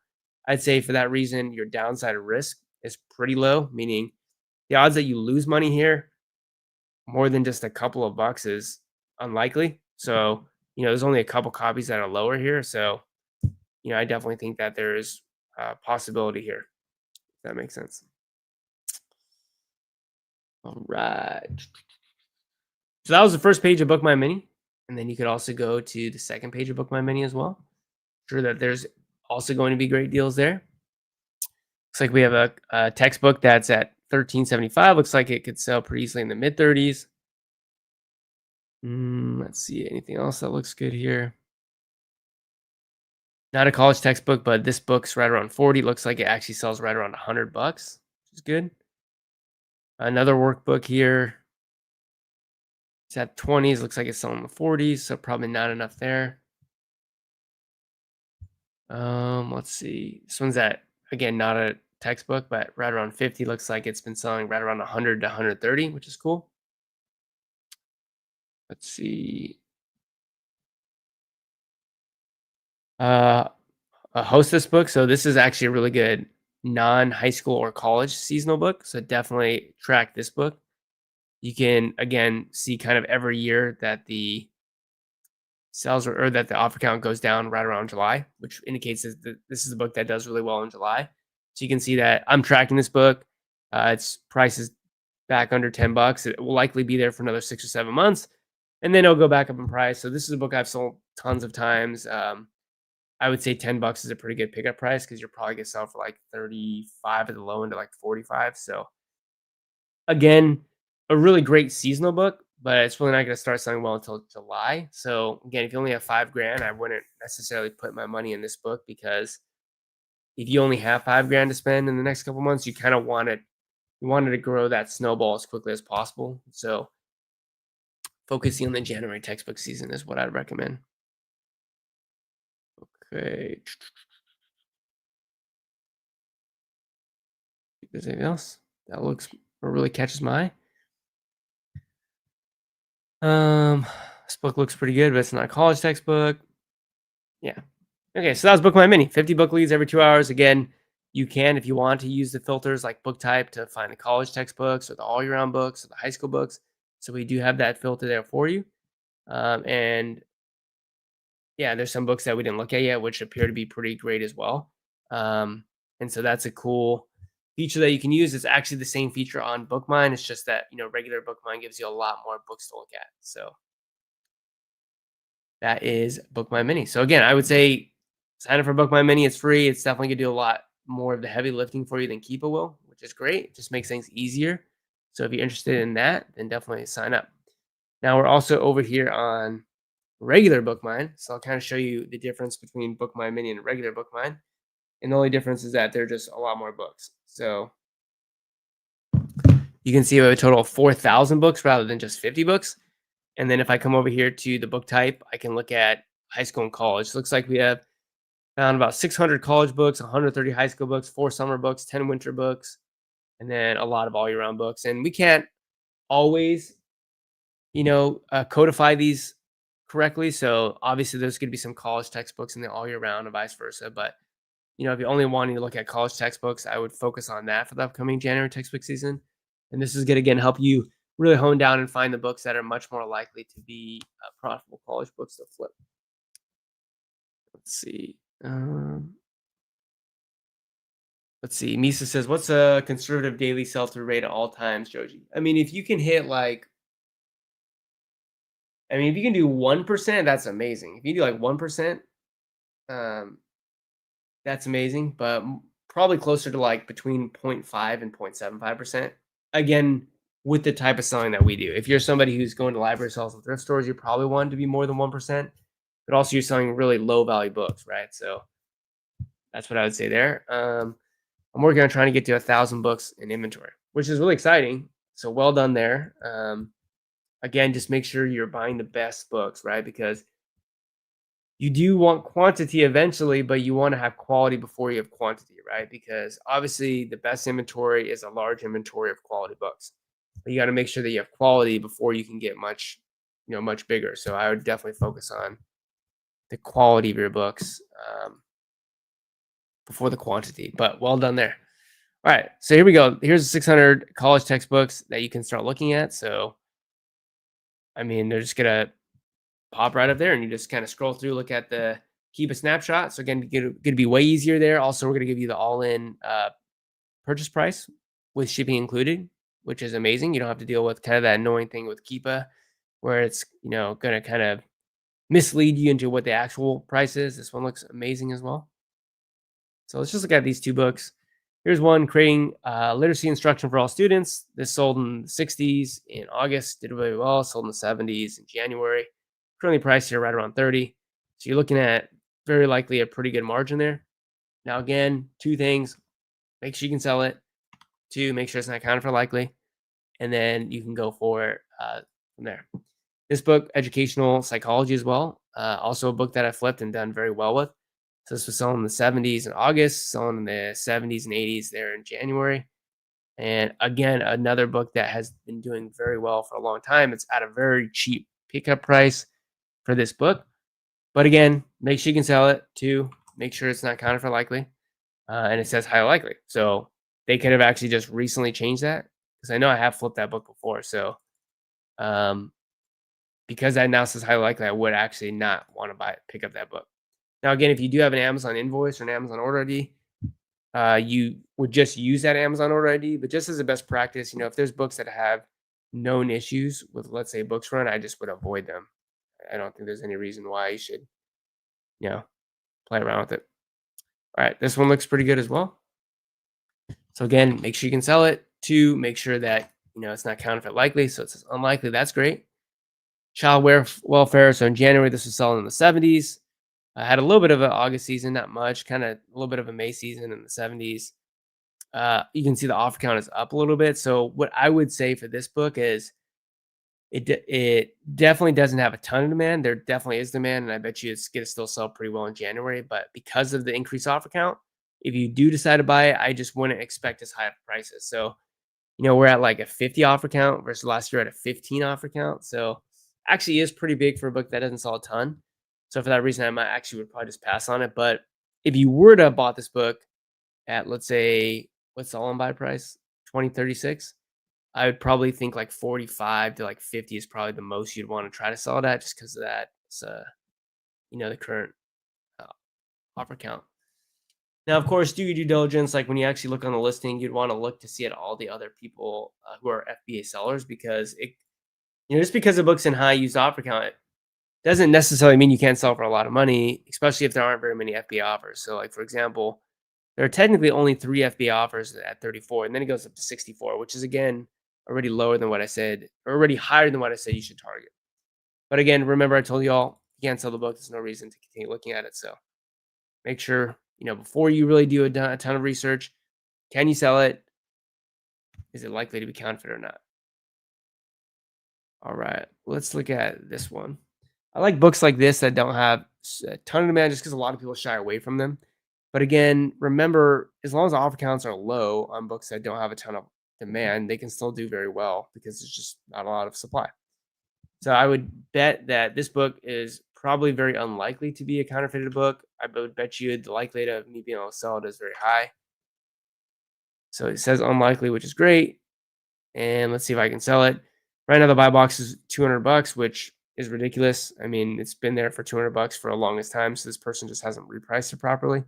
I'd say for that reason, your downside risk is pretty low, meaning the odds that you lose money here more than just a couple of bucks is unlikely. So, there's only a couple copies that are lower here. So, I definitely think that there's a possibility here. If that makes sense. All right. So that was the first page of BookMine Mini. And then you could also go to the second page of BookMine Mini as well. Sure that there's also going to be great deals there. Looks like we have a textbook that's at $13.75. Looks like it could sell pretty easily in the mid 30s. Let's see anything else that looks good here. Not a college textbook, but this book's right around 40. Looks like it actually sells right around $100, which is good. Another workbook here. It's at 20s. Looks like it's selling in the 40s, so probably not enough there. Let's see. This one's at, again, not a textbook, but right around 50. Looks like it's been selling right around 100 to 130, which is cool. Let's see. A hostess book. So this is actually a really good non-high school or college seasonal book. So definitely track this book. You can again see kind of every year that the sales or that the offer count goes down right around July, which indicates that this is a book that does really well in July. So you can see that I'm tracking this book. Its price is back under $10. It will likely be there for another 6 or 7 months, and then it'll go back up in price. So this is a book I've sold tons of times. I would say $10 is a pretty good pickup price because you're probably gonna sell for like 35 at the low end to like 45. So again, a really great seasonal book, but it's really not gonna start selling well until July. So again, if you only have 5 grand, I wouldn't necessarily put my money in this book because if you only have 5 grand to spend in the next couple months, you kind of wanted to grow that snowball as quickly as possible. So focusing on the January textbook season is what I'd recommend. Okay. If there's anything else that looks or really catches my eye. This book looks pretty good, but it's not a college textbook. Yeah. Okay, so that was BookMine Mini. 50 book leads every 2 hours. Again, you can, if you want, to use the filters like book type to find the college textbooks or the all year round books or the high school books. So we do have that filter there for you. And yeah, there's some books that we didn't look at yet, which appear to be pretty great as well. And so that's a cool feature that you can use. It's actually the same feature on BookMine. It's just that, regular BookMine gives you a lot more books to look at. So that is BookMine Mini. So again, I would say sign up for BookMine Mini. It's free. It's definitely gonna do a lot more of the heavy lifting for you than Keepa will, which is great. It just makes things easier. So if you're interested in that, then definitely sign up. Now we're also over here on regular BookMine. So I'll kind of show you the difference between BookMine Mini and regular BookMine. And the only difference is that they're just a lot more books. So you can see we have a total of 4,000 books rather than just 50 books. And then if I come over here to the book type, I can look at high school and college. Looks like we have found about 600 college books, 130 high school books, 4 summer books, 10 winter books, and then a lot of all year round books. And we can't always, codify these correctly. So obviously there's going to be some college textbooks in the all year round and vice versa. But, if you're only wanting to look at college textbooks, I would focus on that for the upcoming January textbook season. And this is going to, again, help you really hone down and find the books that are much more likely to be profitable college books to flip. Let's see. Misa says, what's a conservative daily sell-through rate at all times, Joji? I mean, if you can hit like I mean, if you can do 1%, that's amazing. If you do like 1%, um, that's amazing, but probably closer to like between 0.5 and 0.75%. Again, with the type of selling that we do. If you're somebody who's going to library sales and thrift stores, you probably want it to be more than 1%, but also you're selling really low value books, right? So that's what I would say there. I'm working on trying to get to 1,000 books in inventory, which is really exciting. So well done there. Again, just make sure you're buying the best books, right? Because you do want quantity eventually, but you want to have quality before you have quantity, right? Because obviously the best inventory is a large inventory of quality books. But you got to make sure that you have quality before you can get much, much bigger. So I would definitely focus on the quality of your books before the quantity. But well done there. All right, so here we go. Here's 600 college textbooks that you can start looking at. So, I mean, they're just gonna pop right up there, and you just kind of scroll through, look at the keep a snapshot. So again, gonna be way easier there. Also, we're gonna give you the all-in purchase price with shipping included, which is amazing. You don't have to deal with kind of that annoying thing with Keepa, where it's gonna kind of mislead you into what the actual price is. This one looks amazing as well. So let's just look at these two books. Here's one, Creating Literacy Instruction for All Students. This sold in the 60s in August, did really well. Sold in the 70s in January. Currently priced here right around 30. So you're looking at very likely a pretty good margin there. Now, again, two things. Make sure you can sell it. Two, make sure it's not accounted for likely. And then you can go for it from there. This book, Educational Psychology as well. Also a book that I flipped and done very well with. So this was selling in the 70s in August, selling in the 70s and 80s there in January. And again, another book that has been doing very well for a long time. It's at a very cheap pickup price for this book. But again, make sure you can sell it. Two, make sure it's not counted for likely. And it says highly likely. So they could have actually just recently changed that, because I know I have flipped that book before. So because that now says highly likely, I would actually not want to pick up that book. Now, again, if you do have an Amazon invoice or an Amazon order ID, you would just use that Amazon order ID. But just as a best practice, if there's books that have known issues with, let's say, Books Run, I just would avoid them. I don't think there's any reason why you should, play around with it. All right, this one looks pretty good as well. So again, make sure you can sell it. Two, make sure that it's not counterfeit likely. So it says unlikely. That's great. Child welfare. So in January, this was selling in the 70s. I had a little bit of an August season, not much, kind of a little bit of a May season in the 70s. You can see the offer count is up a little bit. So what I would say for this book is it definitely doesn't have a ton of demand. There definitely is demand, and I bet you it's going to still sell pretty well in January. But because of the increased offer count, if you do decide to buy it, I just wouldn't expect as high of prices. So, we're at like a 50 offer count versus last year at a 15 offer count. So actually is pretty big for a book that doesn't sell a ton. So for that reason, I might actually would probably just pass on it. But if you were to have bought this book at, let's say, what's the all-in buy price? 2036. I would probably think like 45 to like 50 is probably the most you'd want to try to sell it at, just because of that. It's the current offer count. Now, of course, do your due diligence. Like when you actually look on the listing, you'd want to look to see at all the other people who are FBA sellers, because just because the book's in high used offer count, it doesn't necessarily mean you can't sell for a lot of money, especially if there aren't very many FBA offers. So, like for example, there are technically only 3 FBA offers at 34, and then it goes up to 64, which is again already lower than what I said, or already higher than what I said you should target. But again, remember I told y'all you can't sell the book. There's no reason to continue looking at it. So make sure before you really do a ton of research, can you sell it? Is it likely to be counterfeit or not? All right, let's look at this one. I like books like this that don't have a ton of demand, just because a lot of people shy away from them. But again, remember, as long as the offer counts are low on books that don't have a ton of demand, they can still do very well because there's just not a lot of supply. So I would bet that this book is probably very unlikely to be a counterfeited book. I would bet you the likelihood of me being able to sell it is very high. So it says unlikely, which is great. And let's see if I can sell it. Right now, the buy box is $200, which is ridiculous. I mean, it's been there for $200 for the longest time, so this person just hasn't repriced it properly.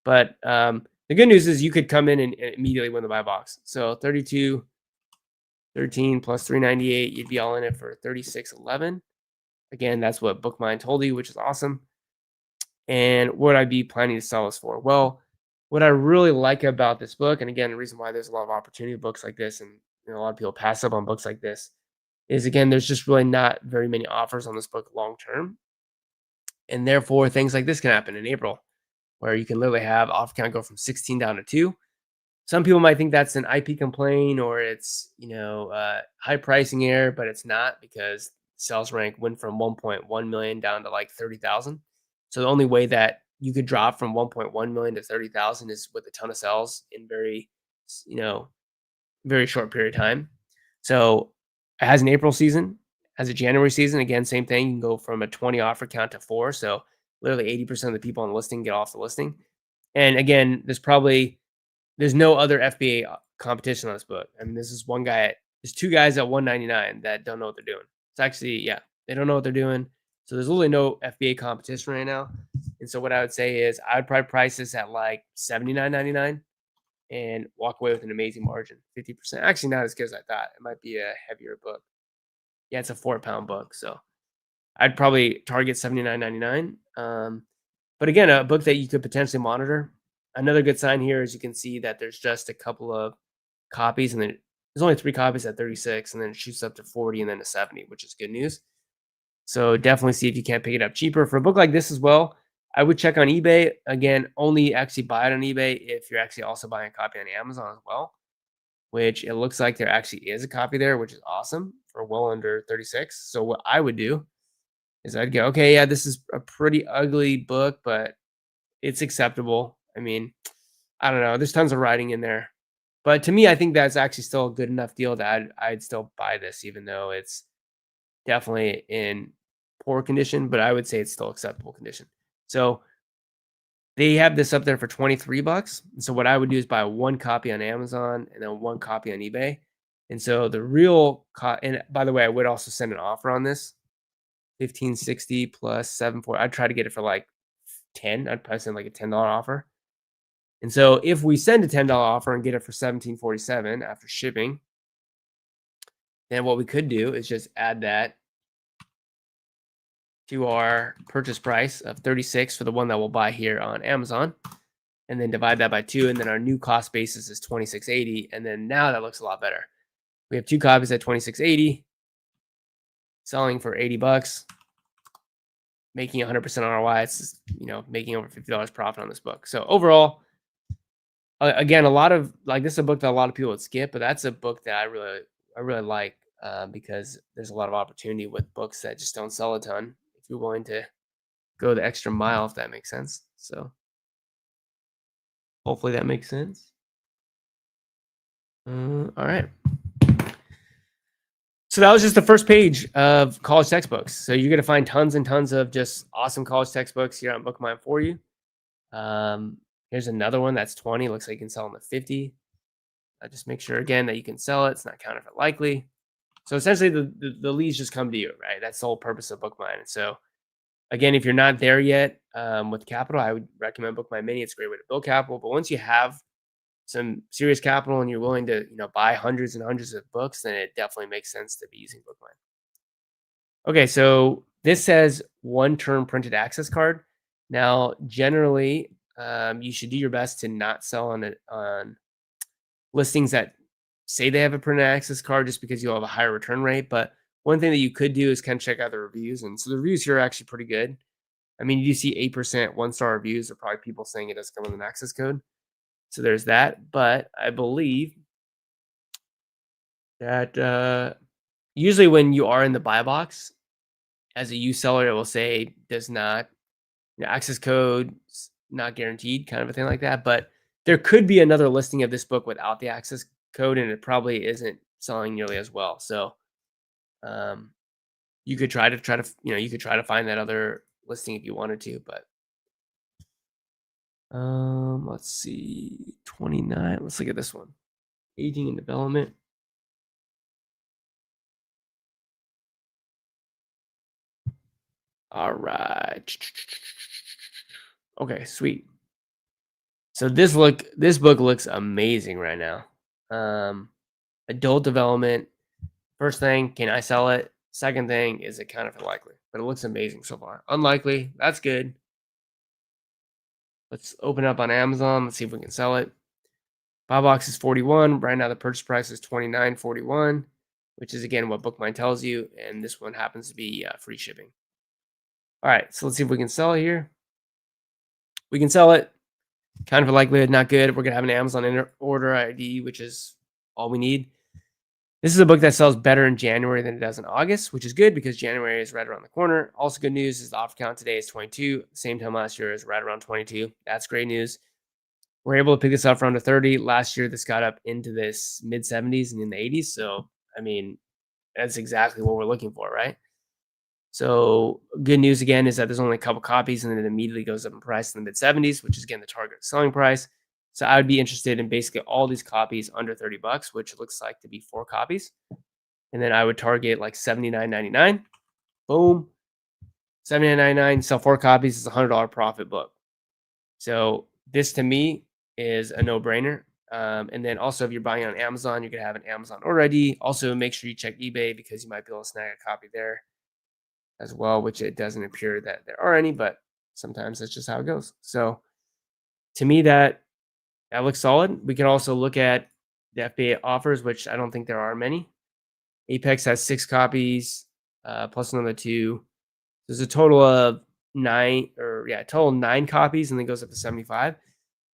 But the good news is you could come in and immediately win the buy box. So 32.13 plus 398, you'd be all in it for 36.11. Again, that's what BookMine told you, which is awesome. And what I'd be planning to sell this for? Well, what I really like about this book, and again, the reason why there's a lot of opportunity with books like this, and a lot of people pass up on books like this, is again, there's just really not very many offers on this book long term, and therefore things like this can happen in April, where you can literally have offer count go from 16 down to 2. Some people might think that's an IP complaint or it's high pricing error, but it's not, because sales rank went from 1.1 million down to like 30,000. So the only way that you could drop from 1.1 million to 30,000 is with a ton of sales in you know very short period of time. So it has an April season, has a January season. Again, same thing. You can go from a 20 offer count to 4. So literally 80% of the people on the listing get off the listing. And again, there's no other FBA competition on this book. I mean, there's 2 guys at 199 that don't know what they're doing. It's actually, yeah, they don't know what they're doing. So there's literally no FBA competition right now. And so what I would say is I'd probably price this at like $79.99 and walk away with an amazing margin, 50%. Actually, not as good as I thought. It might be a heavier book. Yeah, it's a 4-pound book. So I'd probably target $79.99. But again, a book that you could potentially monitor. Another good sign here is you can see that there's just a couple of copies, and then there's only 3 copies at 36, and then it shoots up to 40 and then to 70, which is good news. So definitely see if you can't pick it up cheaper. For a book like this as well, I would check on eBay. Again, only actually buy it on eBay if you're actually also buying a copy on Amazon as well, which it looks like there actually is a copy there, which is awesome for well under 36. So what I would do is I'd go, okay, yeah, this is a pretty ugly book, but it's acceptable. I mean, I don't know. There's tons of writing in there. But to me, I think that's actually still a good enough deal that I'd still buy this, even though it's definitely in poor condition, but I would say it's still acceptable condition. So they have this up there for 23 bucks. So what I would do is buy 1 copy on Amazon and then 1 copy on eBay. And so the real and by the way, I would also send an offer on this. 1560 plus 740. I'd try to get it for like 10. I'd probably send like a $10 offer. And so if we send a $10 offer and get it for 1747 after shipping, then what we could do is just add that to our purchase price of 36 for the one that we'll buy here on Amazon, and then divide that by 2, and then our new cost basis is 2680, and then now that looks a lot better. We have 2 copies at 2680, selling for 80 bucks, making 100% ROI. It's making over $50 profit on this book. So overall, again, a lot of this is a book that a lot of people would skip, but that's a book that I really like because there's a lot of opportunity with books that just don't sell a ton if you're willing to go the extra mile, if that makes sense. So hopefully that makes sense. All right. So that was just the first page of college textbooks. So you're going to find tons and tons of just awesome college textbooks here on BookMine for you. Here's another one that's 20. Looks like you can sell them at 50. Just make sure again that you can sell it. It's not counterfeit likely. So essentially the leads just come to you, right? That's the whole purpose of BookMine. And so again, if you're not there yet with capital, I would recommend BookMine Mini. It's a great way to build capital. But once you have some serious capital and you're willing to buy hundreds and hundreds of books, then it definitely makes sense to be using BookMine. Okay, so this says 1-term printed access card. Now, generally, you should do your best to not sell on listings that say they have a printed access card, just because you'll have a higher return rate. But one thing that you could do is kind of check out the reviews. And so the reviews here are actually pretty good. I mean, you see 8% 1-star reviews are probably people saying it doesn't come with an access code. So there's that. But I believe that usually when you are in the buy box as a used seller, it will say does not access code not guaranteed, kind of a thing like that. But there could be another listing of this book without the access code, and it probably isn't selling nearly as well. So you could try to find that other listing if you wanted to. But let's see, 29. Let's look at this one, aging and development. All right. Okay, sweet. So this book looks amazing right now. Adult development. First thing, can I sell it? Second thing, is it counterfeit likely? but it looks amazing so far. Unlikely. That's good. Let's open up on Amazon. Let's see if we can sell it. Buy box is 41. Right now the purchase price is 29.41, which is again what BookMine tells you, and this one happens to be free shipping. All right, so let's see if we can sell it here. We can sell it. Kind of a likelihood, not good. We're gonna have an Amazon order ID, which is all we need. This is a book that sells better in January than it does in August, which is good because January is right around the corner. Also, good news is the offer count today is 22. Same time last year is right around 22. That's great news. We're able to pick this up for under 30. Last year, this got up into this mid 70s and in the 80s. So, I mean, that's exactly what we're looking for, right? So, good news again is that there's only a couple copies and then it immediately goes up in price in the mid 70s, which is again the target selling price. So, I would be interested in basically all these copies under 30 bucks, which looks like to be 4 copies. And then I would target like $79.99. Boom. $79.99, sell 4 copies is a $100 profit book. So, this to me is a no-brainer. And then also, if you're buying on Amazon, you're gonna have an Amazon order ID. Also, make sure you check eBay because you might be able to snag a copy there as well, which it doesn't appear that there are any, but sometimes that's just how it goes. So, to me, that looks solid. We can also look at the FBA offers, which I don't think there are many. Apex has 6 copies, plus another 2. There's a total of 9, or yeah, total 9 copies, and then goes up to 75.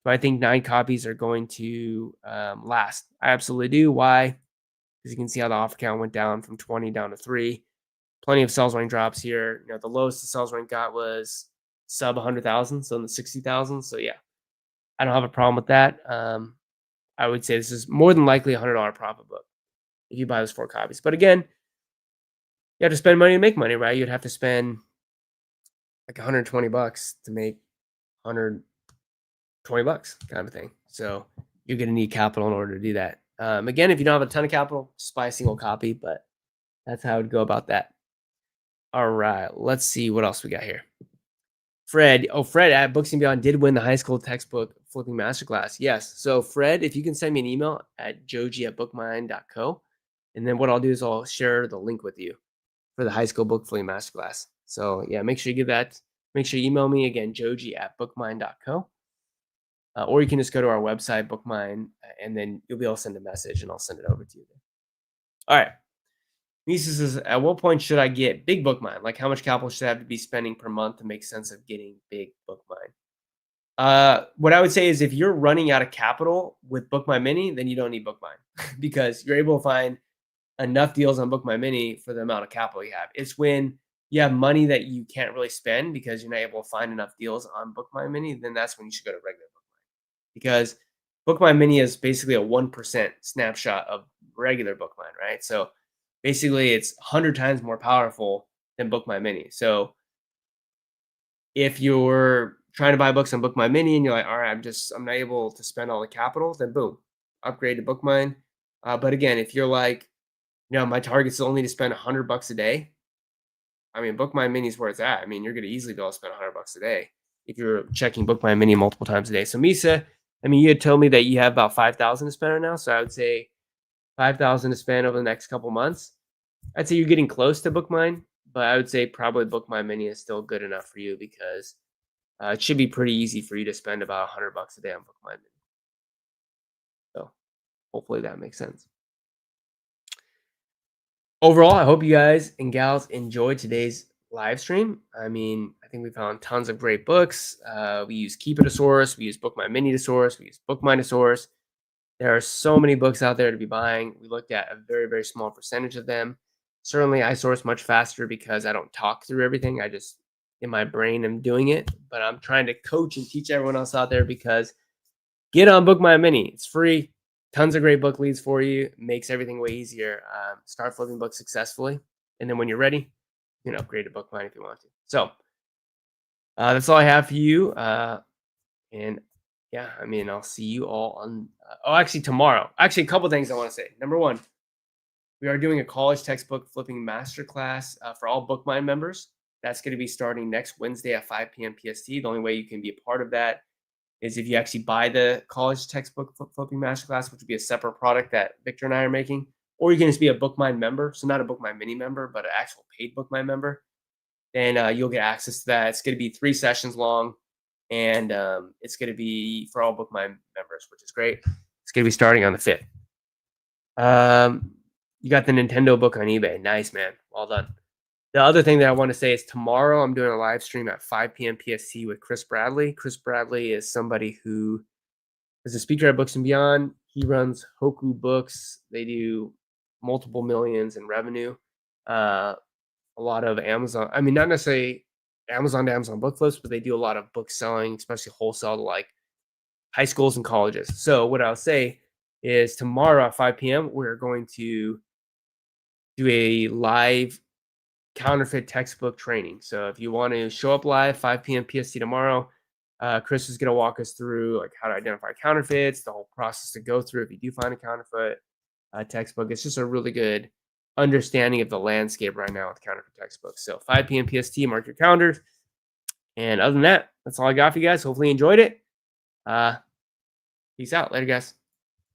So I think 9 copies are going to last. I absolutely do. Why? Because you can see how the offer count went down from 20 down to 3. Plenty of sales rank drops here. You know, the lowest the sales rank got was sub 100,000, so in the 60,000. So yeah, I don't have a problem with that. I would say this is more than likely a $100 profit book if you buy those 4 copies. But again, you have to spend money to make money, right? You'd have to spend like 120 bucks to make 120 bucks kind of a thing. So you're going to need capital in order to do that. Again, if you don't have a ton of capital, just buy a single copy, but that's how I would go about that. All right, let's see what else we got here. Fred at Books and Beyond did win the high school textbook flipping masterclass. Yes. So Fred, if you can send me an email at joji@bookmine.co, and then what I'll do is I'll share the link with you for the high school book flipping masterclass. So yeah, make sure you give that. Make sure you email me again, joji@bookmine.co. Or you can just go to our website, BookMine, and then you'll be able to send a message and I'll send it over to you. All right. Nisa says, at what point should I get big BookMine? Like how much capital should I have to be spending per month to make sense of getting big BookMine? What I would say is if you're running out of capital with BookMine Mini, then you don't need BookMine because you're able to find enough deals on BookMine Mini for the amount of capital you have. It's when you have money that you can't really spend because you're not able to find enough deals on BookMine Mini, then that's when you should go to regular BookMine. Because BookMine Mini is basically a 1% snapshot of regular BookMine, right? So basically it's 100 times more powerful than BookMine Mini. So if you're trying to buy books on BookMine Mini and you're like, all right, I'm not able to spend all the capital, then boom, upgrade to BookMine. But again, if you're like, my target is only to spend $100 a day. I mean, BookMine Mini is where it's at. I mean, you're going to easily be able to spend $100 a day if you're checking BookMine Mini multiple times a day. So Misa, I mean, you had told me that you have about 5,000 to spend right now. So I would say 5,000 to spend over the next couple months. I'd say you're getting close to BookMine, but I would say probably BookMine Mini is still good enough for you because it should be pretty easy for you to spend about $100 a day on BookMine Mini. So hopefully that makes sense. Overall, I hope you guys and gals enjoyed today's live stream. I mean, I think we found tons of great books. We use Keep It to source. We use BookMine Mini to source. We use BookMine to source. There are so many books out there to be buying. We looked at a very, very small percentage of them. Certainly, I source much faster because I don't talk through everything. I just, in my brain, am doing it. But I'm trying to coach and teach everyone else out there because get on BookMine Mini. It's free. Tons of great book leads for you. Makes everything way easier. Start flipping books successfully. And then when you're ready, you can upgrade to BookMine if you want to. So that's all I have for you. And yeah, I mean, I'll see you all on, actually tomorrow. Actually, a couple things I want to say. Number one, we are doing a college textbook flipping masterclass for all BookMine members. That's going to be starting next Wednesday at 5 p.m. PST. The only way you can be a part of that is if you actually buy the college textbook flipping masterclass, which would be a separate product that Victor and I are making, or you can just be a BookMine member. So not a BookMine Mini member, but an actual paid BookMine member. then you'll get access to that. It's going to be 3 sessions long, and it's going to be for all BookMine members, which is great. It's going to be starting on the 5th. You got the Nintendo book on eBay. Nice, man. Well done. The other thing that I want to say is tomorrow I'm doing a live stream at 5 p.m. PST with Chris Bradley. Chris Bradley is somebody who is a speaker at Books and Beyond. He runs Hoku Books. They do multiple millions in revenue. A lot of Amazon. I mean, not necessarily Amazon to Amazon book flips, but they do a lot of book selling, especially wholesale to like high schools and colleges. So what I'll say is tomorrow at 5 p.m. we're going to do a live counterfeit textbook training. So if you want to show up live 5 p.m. PST tomorrow, Chris is going to walk us through like how to identify counterfeits, the whole process to go through if you do find a counterfeit textbook. It's just a really good understanding of the landscape right now with counterfeit textbooks. So 5 p.m. PST, mark your calendars. And other than that, that's all I got for you guys. Hopefully you enjoyed it. Peace out. Later, guys.